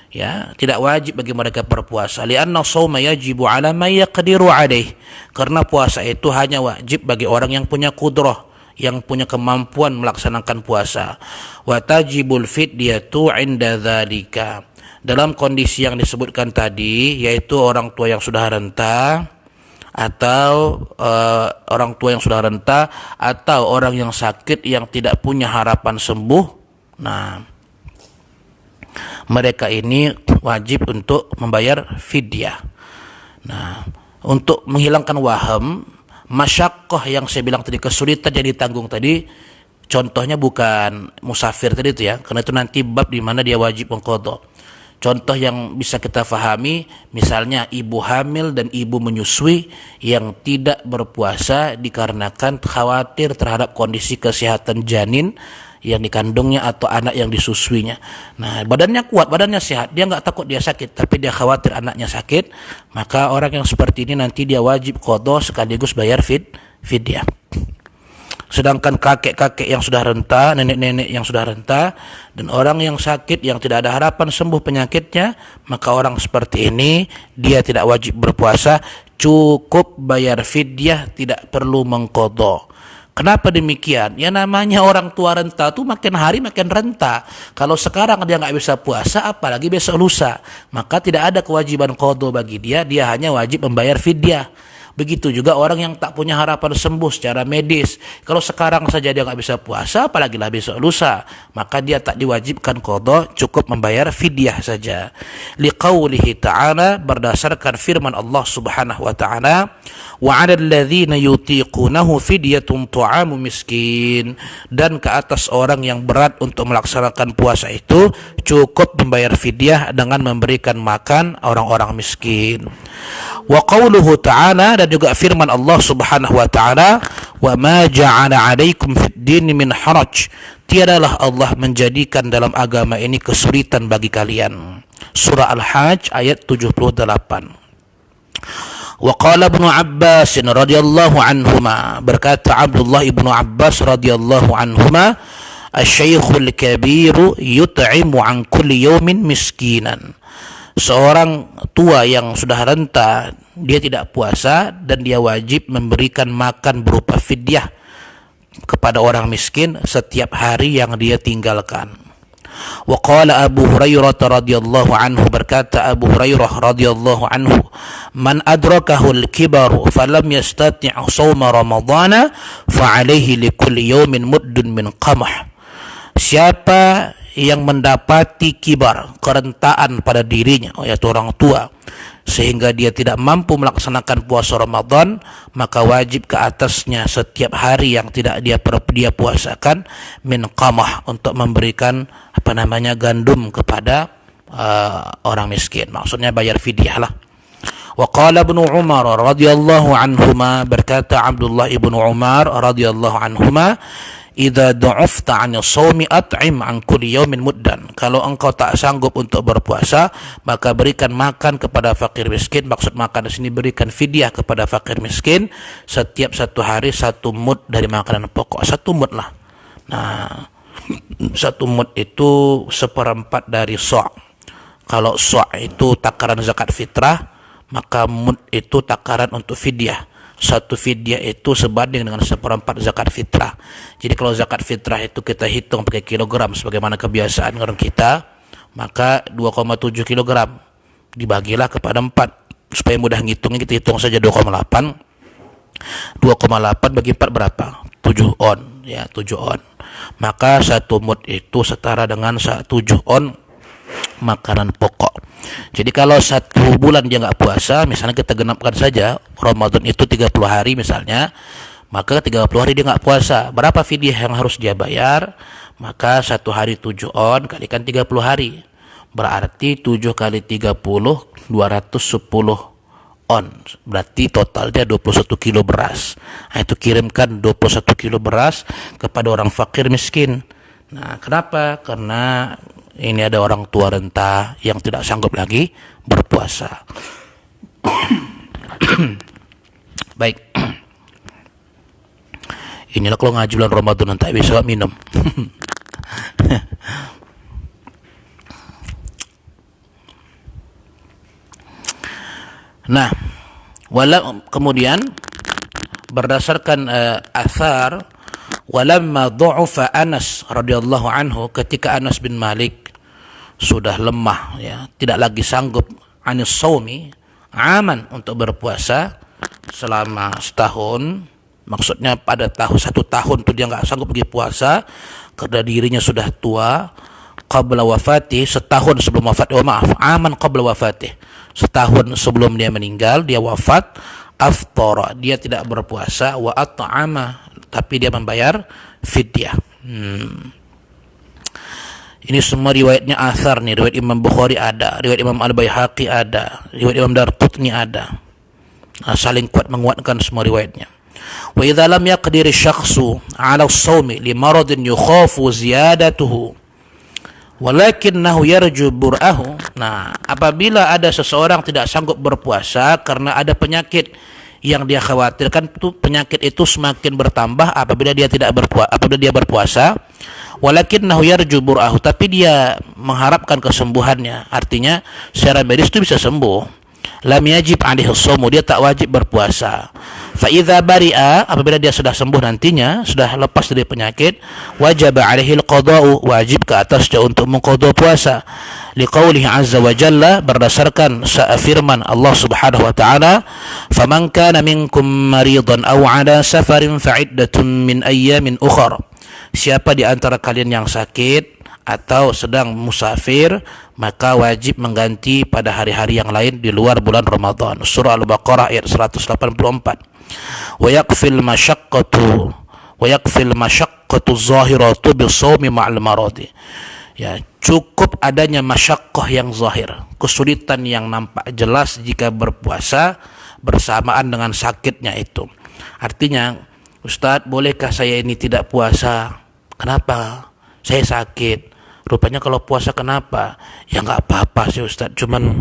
Speaker 1: ya, tidak wajib bagi mereka berpuasa. Lianna shauma yajibu 'ala man yaqdiru 'alaih. Karena puasa itu hanya wajib bagi orang yang punya kudrah, yang punya kemampuan melaksanakan puasa. Wa tajibul fidyatu 'inda dzalika. Dalam kondisi yang disebutkan tadi, yaitu orang tua yang sudah renta atau orang tua yang sudah renta atau orang yang sakit yang tidak punya harapan sembuh. Nah, mereka ini wajib untuk membayar fidyah. Nah, untuk menghilangkan waham, masyaqqah yang saya bilang tadi, kesulitan yang ditanggung tadi, contohnya bukan musafir tadi itu ya, karena itu nanti bab di mana dia wajib mengqadha. Contoh yang bisa kita fahami, misalnya ibu hamil dan ibu menyusui yang tidak berpuasa dikarenakan khawatir terhadap kondisi kesehatan janin yang dikandungnya atau anak yang disusuinya. Nah, badannya kuat, badannya sehat, dia nggak takut dia sakit, tapi dia khawatir anaknya sakit, maka orang yang seperti ini nanti dia wajib qadha sekaligus bayar fidyah. Sedangkan kakek-kakek yang sudah renta, nenek-nenek yang sudah renta, dan orang yang sakit yang tidak ada harapan sembuh penyakitnya, maka orang seperti ini dia tidak wajib berpuasa, cukup bayar fidyah, tidak perlu mengqadha. Kenapa demikian? Ya namanya orang tua renta tuh makin hari makin renta. Kalau sekarang dia nggak bisa puasa, apalagi besok lusa, maka tidak ada kewajiban qadha bagi dia, dia hanya wajib membayar fidyah. Begitu juga orang yang tak punya harapan sembuh secara medis. Kalau sekarang saja dia nggak bisa puasa, apalagi lah besok lusa, maka dia tak diwajibkan qadha, cukup membayar fidyah saja. Liqaulihi ta'ala, berdasarkan firman Allah Subhanahu wa ta'ala, wa 'alal ladzina yutiqunahu fidyatun ta'amu miskin, dan ke atas orang yang berat untuk melaksanakan puasa itu cukup membayar fidyah dengan memberikan makan orang-orang miskin. Wa qauluhu ta'ala, dan juga firman Allah Subhanahu wa ta'ala, wa ma ja'ala 'alaikum fid din min haraj, tiadalah Allah menjadikan dalam agama ini kesulitan bagi kalian. Surah Al-Hajj ayat 78. Wa qala Ibnu Abbas radhiyallahu anhuma, berkata Abdullah Ibnu Abbas radhiyallahu anhuma, asy-syaikhul kabiru yut'imu an kulli yawmin miskinan. Seorang tua yang sudah renta, dia tidak puasa dan dia wajib memberikan makan berupa fidyah kepada orang miskin setiap hari yang dia tinggalkan. Wa qala Abu Hurairah radhiyallahu anhu, berkata Abu Hurairah radhiyallahu anhu, man adrakahu al-kibaru falam yastati' shauma ramadhana fa alaihi likulli yawmin muddun min qamah. Siapa yang mendapati kibar, kerentaan pada dirinya, yaitu orang tua, sehingga dia tidak mampu melaksanakan puasa Ramadan, maka wajib ke atasnya setiap hari yang tidak dia puasakan min qamah, untuk memberikan gandum kepada orang miskin. Maksudnya bayar fidyah lah. Wa qala Ibnu Umar radhiyallahu anhuma, berkata Abdullah Ibnu Umar radhiyallahu anhuma, idza du'afta 'ani shaumi at'im 'an kulli yawmin muddan. Kalau engkau tak sanggup untuk berpuasa, maka berikan makan kepada fakir miskin. Maksud makan di sini berikan fidyah kepada fakir miskin setiap satu hari satu mud dari makanan pokok. Satu mud lah. Nah, satu mud itu seperempat dari sa'. Kalau sa' itu takaran zakat fitrah, maka mud itu takaran untuk fidyah. Satu fidyah itu sebanding dengan seperempat zakat fitrah. Jadi kalau zakat fitrah itu kita hitung pakai kilogram sebagaimana kebiasaan orang kita, maka 2,7 kilogram dibagilah kepada 4. Supaya mudah ngitungnya, kita hitung saja 2,8. 2,8 bagi 4 berapa? 7 on, ya, 7 on. Maka satu mud itu setara dengan 7 on makanan pokok. Jadi kalau 1 bulan dia nggak puasa, misalnya kita genapkan saja Ramadan itu 30 hari misalnya, maka 30 hari dia nggak puasa. Berapa fidyah yang harus dia bayar? Maka 1 hari 7 on kalikan 30 hari. Berarti 7 kali 30, 210 on. Berarti totalnya 21 kilo beras. Nah, itu kirimkan 21 kilo beras kepada orang fakir miskin. Nah, kenapa? Karena ini ada orang tua renta yang tidak sanggup lagi berpuasa. Baik. Inilah kalau ngaji bulan Ramadan tak bisa minum. Nah, kemudian berdasarkan athar, walamma du'ufa Anas radhiyallahu anhu, ketika Anas bin Malik sudah lemah, ya, tidak lagi sanggup anis saumi aman untuk berpuasa selama setahun, maksudnya pada satu tahun itu dia nggak sanggup pergi puasa karena dirinya sudah tua. Qabla wafati, setahun sebelum wafat, aman qabla wafati, setahun sebelum dia meninggal, dia wafat. Aftara, dia tidak berpuasa. Wa at'ama, tapi dia membayar fidyah. Ini semua riwayatnya athar nih. Riwayat Imam Bukhari ada, riwayat Imam Al-Baihaqi ada, riwayat Imam Darqutni ada. Saling kuat menguatkan semua riwayatnya. Wa idza lam yaqdir asy-syakhsu 'ala as-shaumi li maradin yukhafu ziyadatuhu walakinnahu yarju bur'ahu. Nah, apabila ada seseorang tidak sanggup berpuasa karena ada penyakit yang dia khawatirkan, itu penyakit itu semakin bertambah apabila dia berpuasa, walakinnahu yarju bur'ahu, tapi dia mengharapkan kesembuhannya, artinya secara medis itu bisa sembuh. Lam yajib alaihi shaum, dia tak wajib berpuasa. Fa idza bari'a, apabila dia sudah sembuh nantinya, sudah lepas dari penyakit, wajib alaihi alqada'u, wajib ke atasnya untuk mengqada puasa. Liqaulihi azza wa jalla, berdasarkan firman Allah Subhanahu wa taala, faman kana minkum maridan aw ala safarin fa'iddatun min ayyamin ukhra. Siapa di antara kalian yang sakit atau sedang musafir, maka wajib mengganti pada hari-hari yang lain di luar bulan Ramadan. Surah Al-Baqarah ayat 184. Wa yakfil masyaqqatu zahiratu bisawmi ma'al maradi. Ya, cukup adanya masyaqqah yang zahir, kesulitan yang nampak jelas jika berpuasa bersamaan dengan sakitnya itu. Artinya, Ustadz, bolehkah saya ini tidak puasa? Kenapa? Saya sakit. Rupanya kalau puasa kenapa? Ya nggak apa-apa sih Ustadz, cuman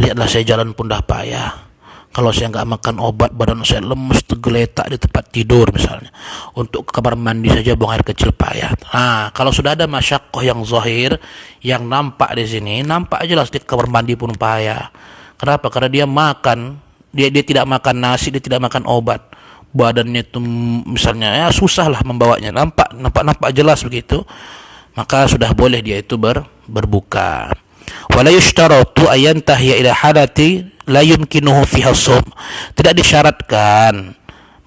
Speaker 1: lihatlah saya jalan pun dah payah. Kalau saya nggak makan obat, badan saya lemes, tergeletak di tempat tidur misalnya. Untuk ke kamar mandi saja buang air kecil payah. Nah, kalau sudah ada masyaqqah yang zahir, yang nampak di sini, nampak jelas di kamar mandi pun payah. Kenapa? Karena dia makan, dia tidak makan nasi, dia tidak makan obat. Badannya itu misalnya, ya susah lah membawanya, nampak jelas begitu. Maka sudah boleh dia itu berbuka. Wala yushtaratu ayantahiya ila halati la yumkinuhu fiha shaum. Tidak disyaratkan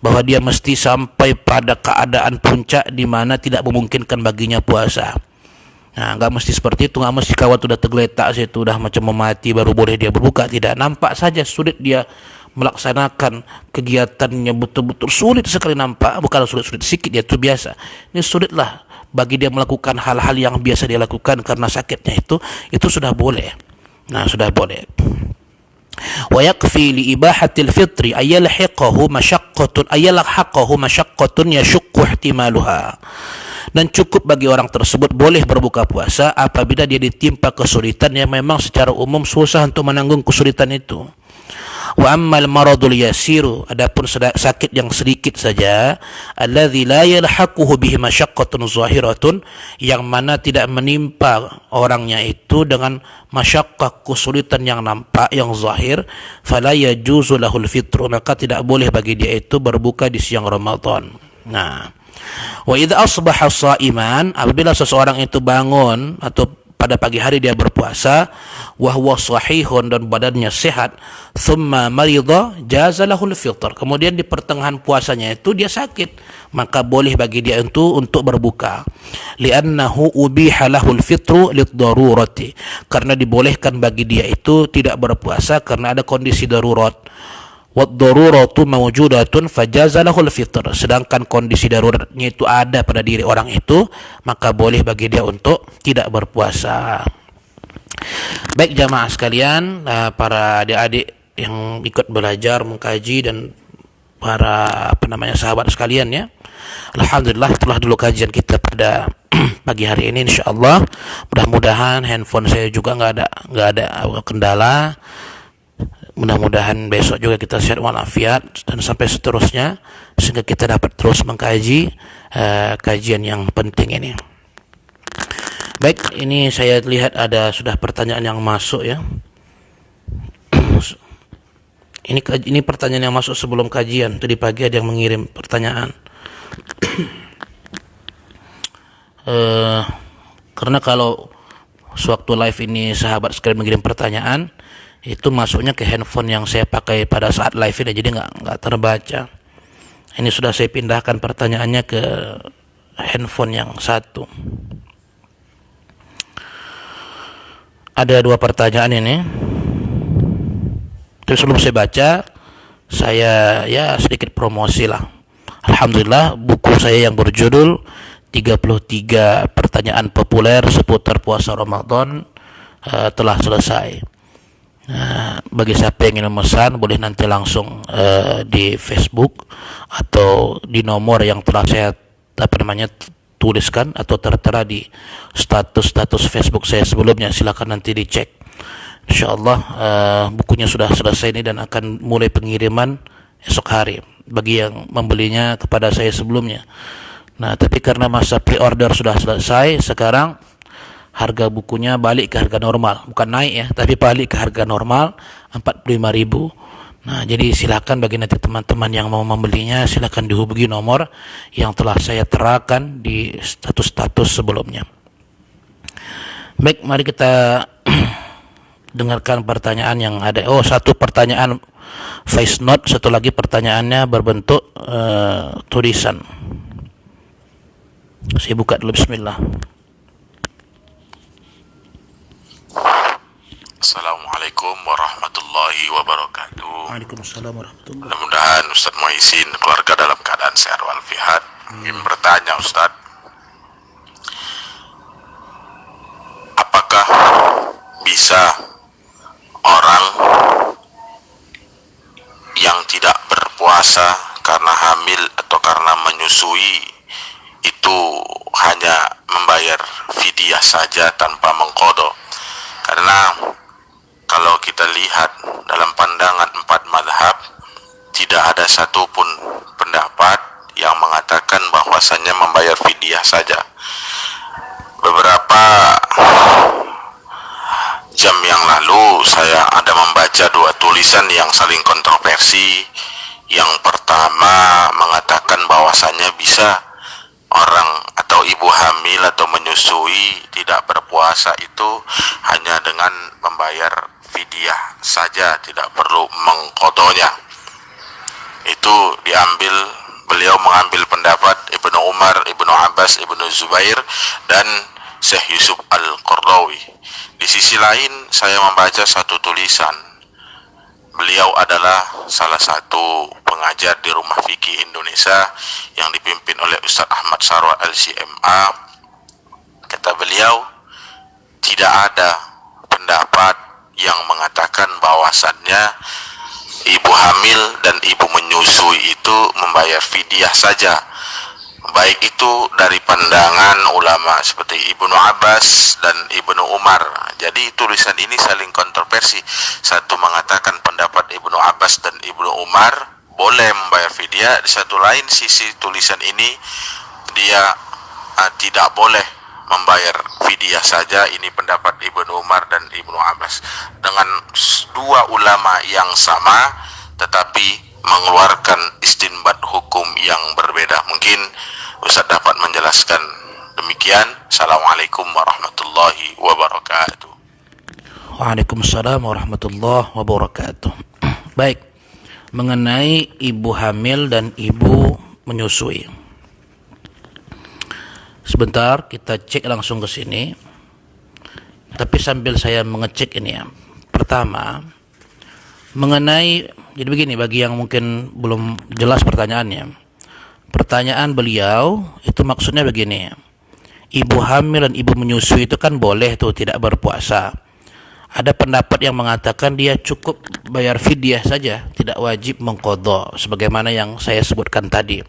Speaker 1: bahwa dia mesti sampai pada keadaan puncak di mana tidak memungkinkan baginya puasa. Nah, enggak mesti seperti itu, enggak mesti kawan sudah tergeletak situ, sudah macam mau mati baru boleh dia berbuka. Tidak, nampak saja sulit dia melaksanakan kegiatannya, betul-betul sulit sekali nampak. Bukan sulit sedikit, dia itu biasa. Ini sulitlah bagi dia melakukan hal-hal yang biasa dia lakukan karena sakitnya itu sudah boleh. Nah, sudah boleh. Wa yakfi li ibahatil fitri ayalhiqahu masyaqqatun yashukku ihtimaluha. Dan cukup bagi orang tersebut boleh berbuka puasa apabila dia ditimpa kesulitan yang memang secara umum susah untuk menanggung kesulitan itu. Wa ammal maradul yasiru, adapun sakit yang sedikit saja, alladzi la yalhaquhu bihi masyaqqatun zahiratun, yang mana tidak menimpa orangnya itu dengan masyaqqah, kesulitan yang nampak, yang zahir, fala yajuzu lahul fitru, maka tidak boleh bagi dia itu berbuka di siang Ramadan. Nah, wa idza asbaha shaiman, apabila seseorang itu bangun atau pada pagi hari dia berpuasa, wa huwa sahihun, dan badannya sehat, thumma marida jaza lahul fitr, kemudian di pertengahan puasanya itu dia sakit, maka boleh bagi dia itu untuk berbuka. Li'annahu ubiha lahul fitru liddarurati, karena dibolehkan bagi dia itu tidak berpuasa karena ada kondisi darurat. Wad-daruratu mawjudatun fajaza lahul fitr, sedangkan kondisi daruratnya itu ada pada diri orang itu, maka boleh bagi dia untuk tidak berpuasa. Baik jamaah sekalian, para adik-adik yang ikut belajar mengkaji dan para sahabat sekalian ya. Alhamdulillah, itulah dulu kajian kita pada pagi hari ini, insyaallah. Mudah-mudahan handphone saya juga nggak ada kendala. Mudah-mudahan besok juga kita sehat walafiat dan sampai seterusnya, sehingga kita dapat terus mengkaji kajian yang penting ini. Baik, ini saya lihat ada sudah pertanyaan yang masuk ya. Ini pertanyaan yang masuk sebelum kajian. Tadi pagi ada yang mengirim pertanyaan. Karena kalau sewaktu live ini sahabat sekalian mengirim pertanyaan, itu masuknya ke handphone yang saya pakai pada saat live ini, jadi nggak terbaca. Ini sudah saya pindahkan pertanyaannya ke handphone yang satu. Ada 2 pertanyaan ini. Tapi sebelum saya baca, saya ya sedikit promosi lah. Alhamdulillah, buku saya yang berjudul 33 pertanyaan populer seputar puasa Ramadan telah selesai. Bagi siapa yang ingin memesan, boleh nanti langsung di Facebook atau di nomor yang telah saya tuliskan atau tertera di status Facebook saya sebelumnya. Silakan nanti dicek. InsyaAllah bukunya sudah selesai ini dan akan mulai pengiriman esok hari bagi yang membelinya kepada saya sebelumnya. Nah, tapi karena masa pre-order sudah selesai, sekarang harga bukunya balik ke harga normal, bukan naik ya, tapi balik ke harga normal 45.000. Nah, jadi silakan bagi nanti teman-teman yang mau membelinya, silakan dihubungi nomor yang telah saya terakan di status-status sebelumnya. Baik, mari kita dengarkan pertanyaan yang ada. Satu pertanyaan voice note, satu lagi pertanyaannya berbentuk tulisan. Saya buka dulu, bismillah.
Speaker 2: Assalamualaikum warahmatullahi wabarakatuh.
Speaker 1: Waalaikumsalam warahmatullahi wabarakatuh.
Speaker 2: Mudah-mudahan Ustaz Muhyiddin keluarga dalam keadaan sehat walafiat. Ingin bertanya Ustaz, apakah bisa orang yang tidak berpuasa karena hamil atau karena menyusui itu hanya membayar fidyah saja tanpa mengqadha? Karena kalau kita lihat dalam pandangan 4 mazhab, tidak ada satupun pendapat yang mengatakan bahwasannya membayar fidyah saja. Beberapa jam yang lalu saya ada membaca 2 tulisan yang saling kontroversi. Yang pertama mengatakan bahwasannya bisa orang atau ibu hamil atau menyusui tidak berpuasa itu hanya dengan membayar fidyah saja, tidak perlu mengqadhanya. Itu beliau mengambil pendapat Ibnu Umar, Ibnu Abbas, Ibnu Zubair dan Syekh Yusuf Al-Qardawi. Di sisi lain saya membaca satu tulisan. Beliau adalah salah satu pengajar di Rumah Fikih Indonesia yang dipimpin oleh Ustaz Ahmad Sarwar LCMA. Kata beliau, tidak ada pendapat yang mengatakan bahwasannya ibu hamil dan ibu menyusui itu membayar fidyah saja, baik itu dari pandangan ulama seperti Ibnu Abbas dan Ibnu Umar. Jadi tulisan ini saling kontroversi. Satu mengatakan pendapat Ibnu Abbas dan Ibnu Umar boleh membayar fidyah, di satu lain sisi tulisan ini dia tidak boleh membayar fidyah saja. Ini pendapat Ibnu Umar dan Ibnu Abbas dengan 2 ulama yang sama tetapi mengeluarkan istinbat hukum yang berbeda. Mungkin Ustaz dapat menjelaskan demikian. Assalamualaikum warahmatullahi wabarakatuh.
Speaker 1: Waalaikumsalam warahmatullahi wabarakatuh. Baik, mengenai ibu hamil dan ibu menyusui. Sebentar kita cek langsung ke sini. Tapi sambil saya mengecek ini ya. Pertama, mengenai, jadi begini bagi yang mungkin belum jelas pertanyaannya. Pertanyaan beliau itu maksudnya begini. Ibu hamil dan ibu menyusui itu kan boleh tuh tidak berpuasa. Ada pendapat yang mengatakan dia cukup bayar fidyah saja, tidak wajib mengqadha sebagaimana yang saya sebutkan tadi.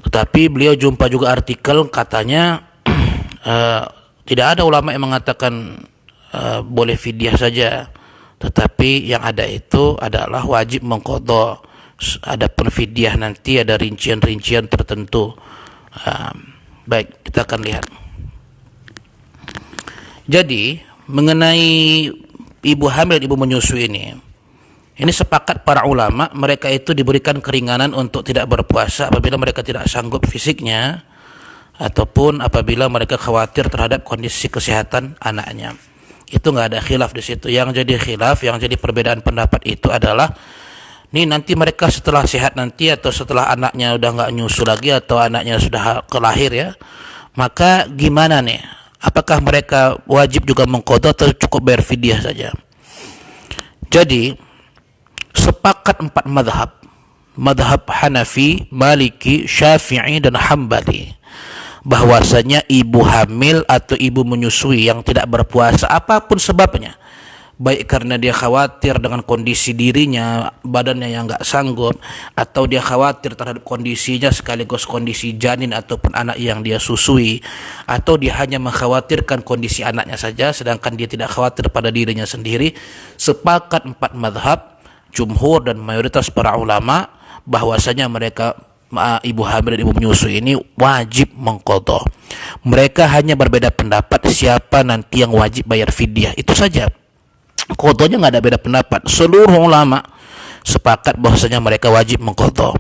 Speaker 1: Tetapi beliau jumpa juga artikel katanya tidak ada ulama yang mengatakan boleh fidyah saja, Tetapi yang ada itu adalah wajib mengqadha. Ada fidyah nanti, ada rincian-rincian tertentu. Baik, kita akan lihat. Jadi mengenai ibu hamil, ibu menyusui ini sepakat para ulama, mereka itu diberikan keringanan untuk tidak berpuasa apabila mereka tidak sanggup fisiknya ataupun apabila mereka khawatir terhadap kondisi kesehatan anaknya. Itu nggak ada khilaf di situ. Yang jadi khilaf, yang jadi perbedaan pendapat itu adalah nanti mereka setelah sehat nanti, atau setelah anaknya udah nggak nyusu lagi, atau anaknya sudah kelahir ya, maka gimana nih? Apakah mereka wajib juga mengqadha atau cukup bayar fidyah saja? Jadi sepakat 4 madhab, madhab Hanafi, Maliki, Syafi'i, dan Hambali, bahwasanya ibu hamil atau ibu menyusui yang tidak berpuasa apapun sebabnya, baik karena dia khawatir dengan kondisi dirinya, badannya yang nggak sanggup, atau dia khawatir terhadap kondisinya sekaligus kondisi janin ataupun anak yang dia susui, atau dia hanya mengkhawatirkan kondisi anaknya saja sedangkan dia tidak khawatir pada dirinya sendiri, sepakat 4 madhab, jumhur dan mayoritas para ulama, bahwasanya mereka ibu hamil dan ibu menyusui ini wajib mengqadha. Mereka hanya berbeda pendapat siapa nanti yang wajib bayar fidyah, itu saja. Qadhanya nggak ada beda pendapat. Seluruh ulama sepakat bahwasanya mereka wajib mengqadha.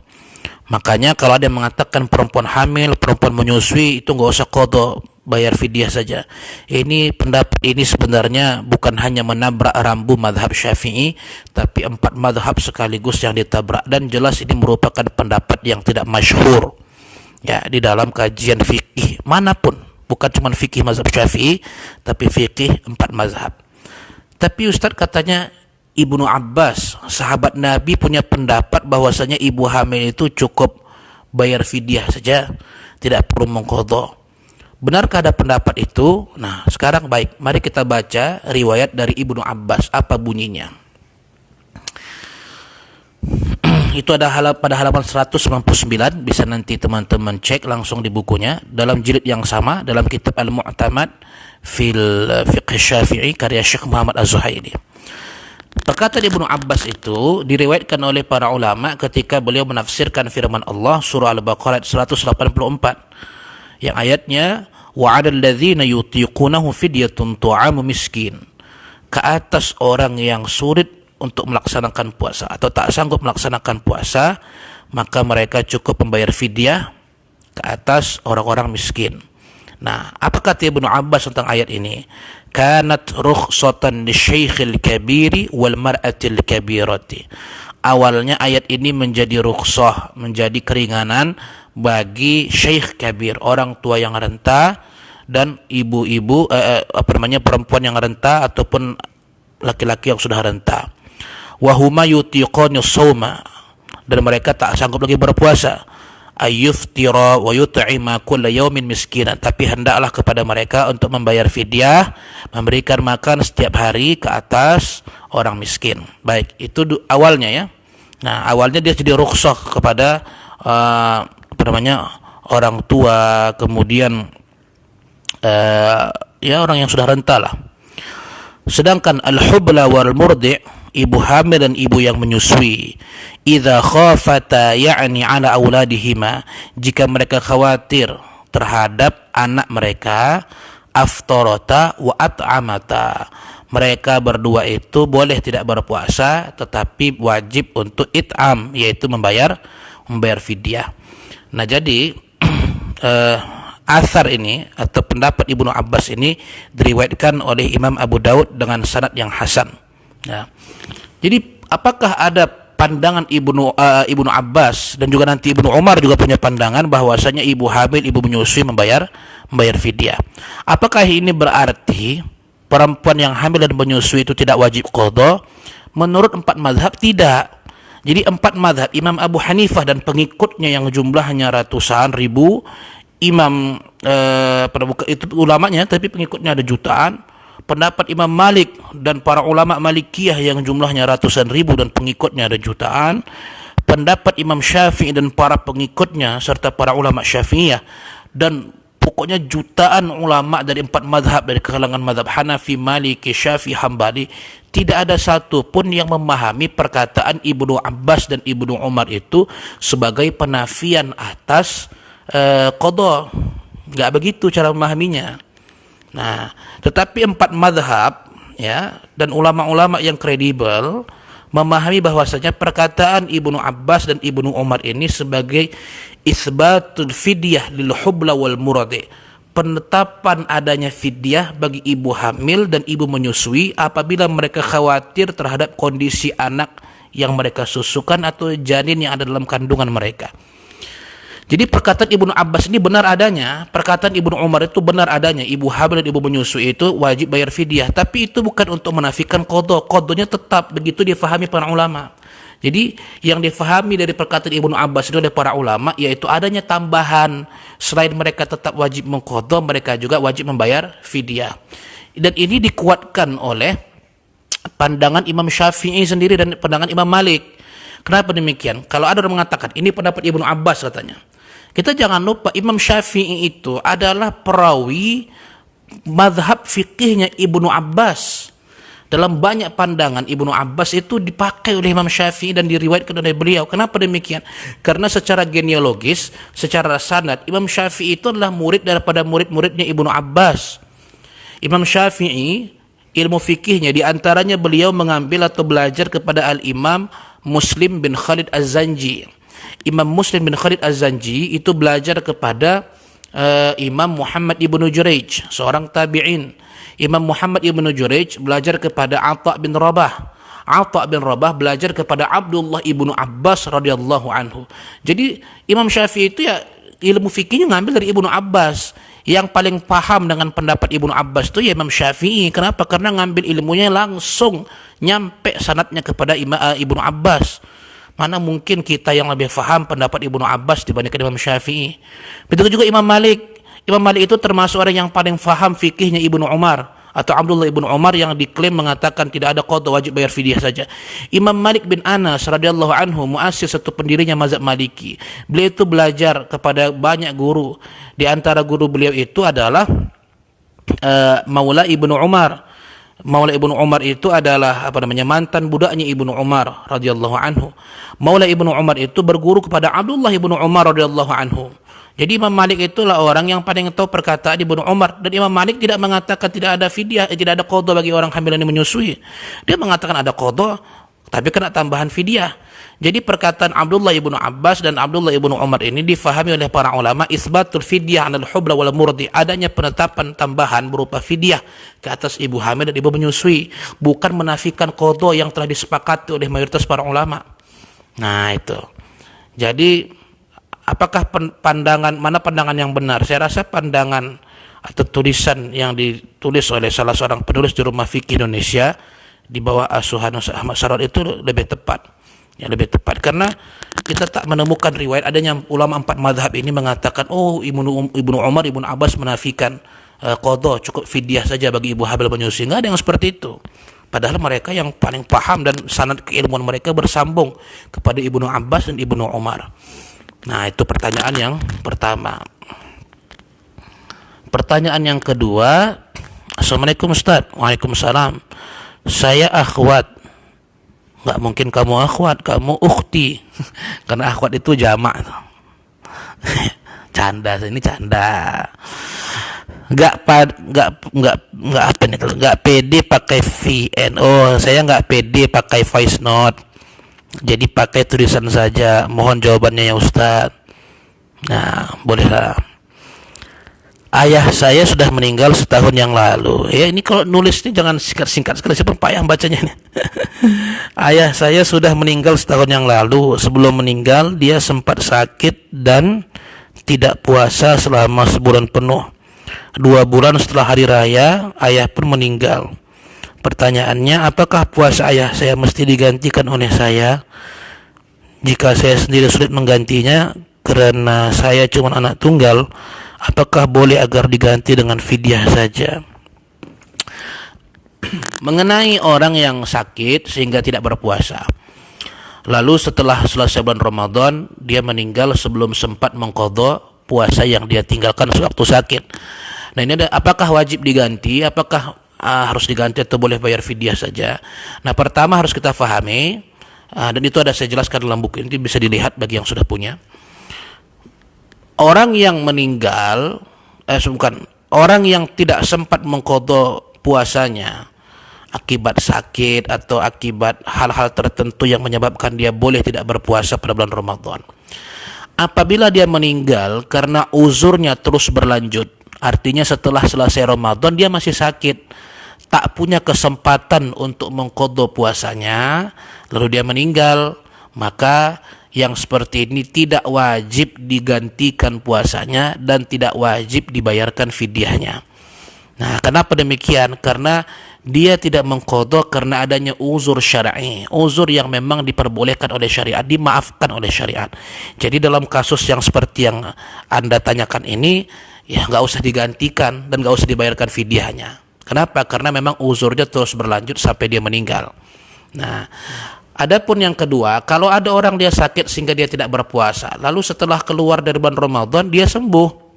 Speaker 1: Makanya kalau ada yang mengatakan perempuan hamil, perempuan menyusui itu nggak usah qadha, bayar fidyah saja. Ini pendapat ini sebenarnya bukan hanya menabrak rambu madhab Syafi'i, tapi 4 madhab sekaligus yang ditabrak, dan jelas ini merupakan pendapat yang tidak masyhur ya di dalam kajian fikih manapun, bukan cuma fikih mazhab Syafi'i, tapi fikih 4 mazhab. Tapi Ustadz katanya Ibnu Abbas, sahabat Nabi, punya pendapat bahwasanya ibu hamil itu cukup bayar fidyah saja, tidak perlu mengqadha. Benarkah ada pendapat itu? Nah, sekarang baik, mari kita baca riwayat dari Ibnu Abbas. Apa bunyinya? Itu ada pada halaman 199, bisa nanti teman-teman cek langsung di bukunya, dalam jilid yang sama, dalam kitab Al-Mu'tamad fil Fiqh Syafi'i karya Syekh Muhammad Az-Zuhaili. Perkataan Ibnu Abbas itu diriwayatkan oleh para ulama ketika beliau menafsirkan firman Allah surah Al-Baqarah 184 yang ayatnya wa 'alal ladzina yutiqunahu fidyatun tu'amu miskin. Ke atas orang yang sulit untuk melaksanakan puasa atau tak sanggup melaksanakan puasa, maka mereka cukup membayar fidyah ke atas orang-orang miskin. Nah, apa kata Ibnu Abbas tentang ayat ini? Kanat rukhsatan lisyaikhil kabiri wal mar'atil kabirati. Awalnya ayat ini menjadi rukhsah, menjadi keringanan bagi syekh kabir, orang tua yang renta, dan ibu-ibu perempuan yang renta ataupun laki-laki yang sudah renta. Wa huma yutiqani shauma, dan mereka tak sanggup lagi berpuasa. Ayyuftira wa yut'ima kulla yawmin miskinan, tapi hendaklah kepada mereka untuk membayar fidyah, memberikan makan setiap hari ke atas orang miskin. Baik, itu awalnya ya. Nah, awalnya dia jadi rukhsah kepada orang tua, kemudian ya orang yang sudah renta lah. Sedangkan al-hubla wal murdi', ibu hamil dan ibu yang menyusui, idza khafata ya'ni ala auladihima, jika mereka khawatir terhadap anak mereka, aftarata wa at'amata, mereka berdua itu boleh tidak berpuasa tetapi wajib untuk it'am, yaitu membayar fidyah. Nah, jadi asar ini atau pendapat Ibnu Abbas ini diriwayatkan oleh Imam Abu Daud dengan sanad yang hasan. Ya. Jadi apakah ada pandangan Ibnu Abbas dan juga nanti Ibnu Umar juga punya pandangan bahwasanya ibu hamil, ibu menyusui membayar fidyah? Apakah ini berarti perempuan yang hamil dan menyusui itu tidak wajib qadha? Menurut 4 mazhab tidak. Jadi 4 mazhab, Imam Abu Hanifah dan pengikutnya yang jumlahnya ratusan ribu, Imam itu ulamanya tapi pengikutnya ada jutaan. Pendapat Imam Malik dan para ulama Malikiyah yang jumlahnya ratusan ribu dan pengikutnya ada jutaan. Pendapat Imam Syafi'i dan para pengikutnya serta para ulama Syafi'iyah dan pokoknya jutaan ulama dari 4 madhab, dari kalangan madhab Hanafi, Maliki, Syafi'i, Hambali, tidak ada satu pun yang memahami perkataan Ibnu Abbas dan Ibnu Umar itu sebagai penafian atas qada. Enggak begitu cara memahaminya. Nah, tetapi 4 madhab ya dan ulama-ulama yang kredibel memahami bahwasanya perkataan Ibnu Abbas dan Ibnu Umar ini sebagai isbatul fidyah lil hubla wal muradi, penetapan adanya fidyah bagi ibu hamil dan ibu menyusui apabila mereka khawatir terhadap kondisi anak yang mereka susukan atau janin yang ada dalam kandungan mereka. Jadi perkataan Ibnu Abbas ini benar adanya, perkataan Ibnu Umar itu benar adanya, ibu hamil dan ibu menyusui itu wajib bayar fidyah, tapi itu bukan untuk menafikan qada. Qadanya tetap, begitu difahami para ulama. Jadi yang difahami dari perkataan Ibnu Abbas itu oleh para ulama yaitu adanya tambahan, selain mereka tetap wajib mengqada, mereka juga wajib membayar fidyah. Dan ini dikuatkan oleh pandangan Imam Syafi'i sendiri dan pandangan Imam Malik. Kenapa demikian? Kalau ada orang mengatakan ini pendapat Ibnu Abbas katanya, kita jangan lupa Imam Syafi'i itu adalah perawi mazhab fikihnya Ibnu Abbas. Dalam banyak pandangan Ibnu Abbas itu dipakai oleh Imam Syafi'i dan diriwayatkan oleh beliau. Kenapa demikian? Karena secara genealogis, secara sanad, Imam Syafi'i itu adalah murid daripada murid-muridnya Ibnu Abbas. Imam Syafi'i, ilmu fikihnya diantaranya beliau mengambil atau belajar kepada Al-Imam Muslim bin Khalid Az-Zanji. Imam Muslim bin Khalid Az-Zanji itu belajar kepada Imam Muhammad ibnu Juraij, seorang tabi'in. Imam Muhammad ibnu Juraij belajar kepada Atha bin Rabah. Atha bin Rabah belajar kepada Abdullah ibnu Abbas radhiyallahu anhu. Jadi Imam Syafi'i itu ya ilmu fikihnya ngambil dari Ibnu Abbas. Yang paling paham dengan pendapat Ibnu Abbas itu ya Imam Syafi'i. Kenapa? Karena ngambil ilmunya langsung nyampe sanadnya kepada Ibnu Abbas. Mana mungkin kita yang lebih faham pendapat Ibnu Abbas dibandingkan Imam Syafi'i. Begitu juga Imam Malik. Imam Malik itu termasuk orang yang paling faham fikihnya Ibnu Umar atau Abdullah ibnu Umar yang diklaim mengatakan tidak ada qada, wajib bayar fidyah saja. Imam Malik bin Anas radhiyallahu anhu, muassis satu pendirinya mazhab Maliki. Beliau itu belajar kepada banyak guru. Di antara guru beliau itu adalah Maula Ibnu Umar. Maula Ibnu Umar itu adalah mantan budaknya Ibnu Umar radhiyallahu anhu. Maula Ibnu Umar itu berguru kepada Abdullah Ibnu Umar radhiyallahu anhu. Jadi Imam Malik itulah orang yang paling tahu perkataan Ibnu Umar, dan Imam Malik tidak mengatakan tidak ada fidyah, tidak ada qada bagi orang hamil dan menyusui. Dia mengatakan ada qada tapi kena tambahan fidyah. Jadi perkataan Abdullah ibnu Abbas dan Abdullah ibnu Umar ini difahami oleh para ulama isbatul fidyah 'alal hubla wal murdi, adanya penetapan tambahan berupa fidyah ke atas ibu hamil dan ibu menyusui, bukan menafikan qada yang telah disepakati oleh mayoritas para ulama. Nah, itu. Jadi apakah mana pandangan yang benar? Saya rasa pandangan atau tulisan yang ditulis oleh salah seorang penulis di Rumah Fikih Indonesia di bawah asuhan Ahmad Sarwat itu lebih tepat. Ya, lebih tepat karena kita tak menemukan riwayat adanya ulama 4 mazhab ini mengatakan Ibnu Umar, Ibnu Abbas menafikan qada, cukup fidyah saja bagi ibu hamil menyusui. Enggak ada yang seperti itu. Padahal mereka yang paling paham dan sanad keilmuan mereka bersambung kepada Ibnu Abbas dan Ibnu Umar. Nah, itu pertanyaan yang pertama. Pertanyaan yang kedua, Assalamualaikum Ustaz. Waalaikumsalam. Saya akhwat. Nggak mungkin kamu akhwat, kamu ukhti. Karena akhwat itu jamak. Canda, ini canda. Nggak pede pakai VN. Oh, saya nggak pede pakai voice note. Jadi pakai tulisan saja. Mohon jawabannya ya Ustaz. Nah, bolehlah. Ayah saya sudah meninggal setahun yang lalu. Ya, ini kalau nulis ini jangan singkat-singkat sekali, siapa payah bacanya ini. Ayah saya sudah meninggal setahun yang lalu. Sebelum meninggal dia sempat sakit dan tidak puasa selama sebulan penuh. 2 bulan setelah hari raya, ayah pun meninggal. Pertanyaannya, apakah puasa ayah saya mesti digantikan oleh saya? Jika saya sendiri sulit menggantinya karena saya cuma anak tunggal, apakah boleh agar diganti dengan fidyah saja? Mengenai orang yang sakit sehingga tidak berpuasa, lalu setelah selesai bulan Ramadan dia meninggal sebelum sempat mengqadha puasa yang dia tinggalkan sewaktu sakit. Nah, ini ada apakah wajib diganti, apakah harus diganti atau boleh bayar fidyah saja. Nah, pertama harus kita fahami, dan itu ada saya jelaskan dalam buku ini, bisa dilihat bagi yang sudah punya. Orang yang meninggal, orang yang tidak sempat mengqadha puasanya akibat sakit atau akibat hal-hal tertentu yang menyebabkan dia boleh tidak berpuasa pada bulan Ramadan. Apabila dia meninggal karena uzurnya terus berlanjut, artinya setelah selesai Ramadan dia masih sakit, tak punya kesempatan untuk mengqadha puasanya, lalu dia meninggal, maka yang seperti ini tidak wajib digantikan puasanya dan tidak wajib dibayarkan fidyahnya. Nah, kenapa demikian? Karena dia tidak mengqadha karena adanya uzur syar'i, uzur yang memang diperbolehkan oleh syariat, dimaafkan oleh syariat. Jadi dalam kasus yang seperti yang Anda tanyakan ini, ya nggak usah digantikan dan nggak usah dibayarkan fidyahnya. Kenapa? Karena memang uzurnya terus berlanjut sampai dia meninggal. Nah, adapun yang kedua, kalau ada orang dia sakit sehingga dia tidak berpuasa, lalu setelah keluar dari bulan Ramadan dia sembuh,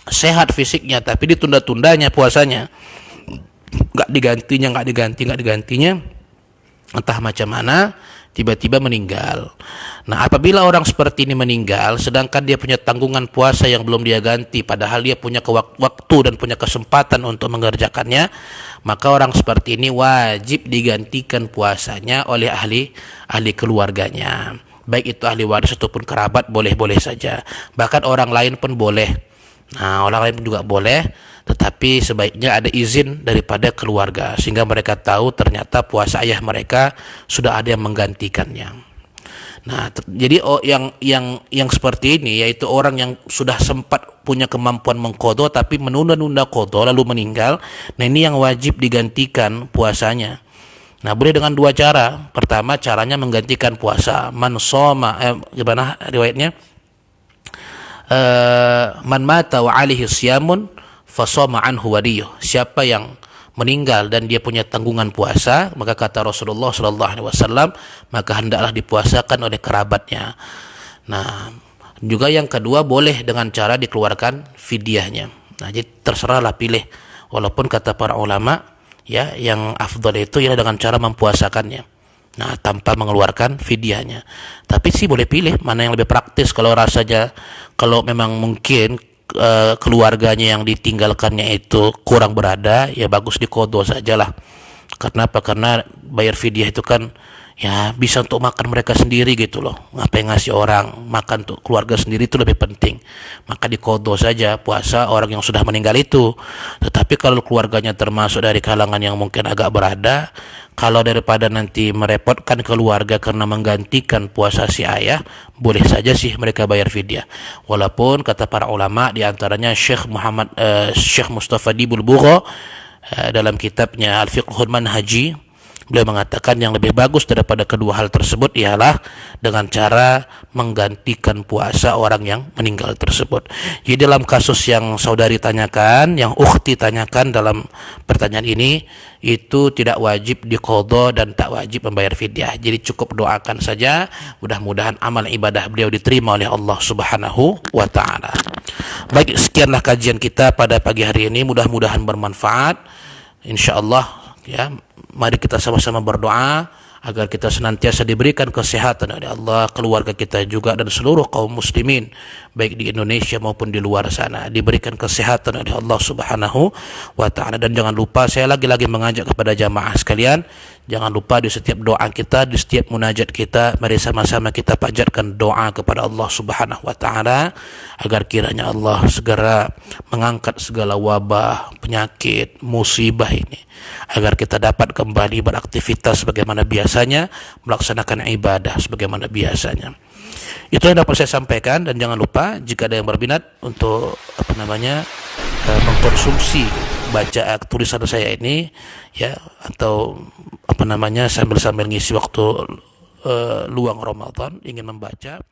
Speaker 1: sehat fisiknya, tapi ditunda-tundanya puasanya, nggak digantinya, entah macam mana, tiba-tiba meninggal. Nah, apabila orang seperti ini meninggal sedangkan dia punya tanggungan puasa yang belum dia ganti, padahal dia punya waktu dan punya kesempatan untuk mengerjakannya, maka orang seperti ini wajib digantikan puasanya oleh ahli keluarganya, baik itu ahli waris ataupun kerabat, boleh-boleh saja, bahkan orang lain pun boleh. Nah, orang lain juga boleh, tetapi sebaiknya ada izin daripada keluarga sehingga mereka tahu ternyata puasa ayah mereka sudah ada yang menggantikannya. Nah, jadi yang seperti ini, yaitu orang yang sudah sempat punya kemampuan mengqadha tapi menunda-nunda qadha lalu meninggal. Nah, ini yang wajib digantikan puasanya. Nah, boleh dengan dua cara. Pertama, caranya menggantikan puasa. Man shoma, gimana riwayatnya? Man mata wa alihi siyamun fasoma anhu waliyuh. Siapa yang meninggal dan dia punya tanggungan puasa, maka kata Rasulullah sallallahu alaihi wasallam, maka hendaklah dipuasakan oleh kerabatnya. Nah, juga yang kedua boleh dengan cara dikeluarkan fidyahnya. Nah, jadi terserahlah pilih. Walaupun kata para ulama, ya, yang afdal itu ialah dengan cara mempuasakannya. Nah, tanpa mengeluarkan fidyahnya. Tapi sih boleh pilih mana yang lebih praktis. Kalau rasanya, kalau memang mungkin keluarganya yang ditinggalkannya itu kurang berada, ya bagus diqadha sajalah. Karena apa? Karena bayar fidyah itu kan ya bisa untuk makan mereka sendiri gitu loh. Ngapain ngasih orang makan untuk keluarga sendiri, itu lebih penting. Maka diqadha saja puasa orang yang sudah meninggal itu. Tetapi kalau keluarganya termasuk dari kalangan yang mungkin agak berada, kalau daripada nanti merepotkan keluarga karena menggantikan puasa si ayah, boleh saja sih mereka bayar fidyah. Walaupun kata para ulama, di antaranya Syekh Mustafa Dibul Bugha dalam kitabnya Al-Fiqhul Manhaji, beliau mengatakan yang lebih bagus daripada kedua hal tersebut ialah dengan cara menggantikan puasa orang yang meninggal tersebut. Jadi dalam kasus yang saudari tanyakan, yang ukhti tanyakan dalam pertanyaan ini, itu tidak wajib diqadha dan tak wajib membayar fidyah. Jadi cukup doakan saja, mudah-mudahan amal ibadah beliau diterima oleh Allah Subhanahu wa taala. Baik, sekianlah kajian kita pada pagi hari ini, mudah-mudahan bermanfaat insyaallah. Ya, mari kita sama-sama berdoa agar kita senantiasa diberikan kesehatan oleh Allah, keluarga kita juga dan seluruh kaum muslimin baik di Indonesia maupun di luar sana diberikan kesehatan oleh Allah Subhanahu wa taala. Dan jangan lupa, saya lagi-lagi mengajak kepada jamaah sekalian, jangan lupa di setiap doa kita, di setiap munajat kita, mari sama-sama kita panjatkan doa kepada Allah Subhanahu wa taala agar kiranya Allah segera mengangkat segala wabah, penyakit, musibah ini, agar kita dapat kembali beraktivitas sebagaimana biasanya, melaksanakan ibadah sebagaimana biasanya. Itu yang dapat saya sampaikan, dan jangan lupa jika ada yang berminat untuk mengkonsumsi tulisan saya ini, ya, atau sambil ngisi waktu luang Ramadan ingin membaca,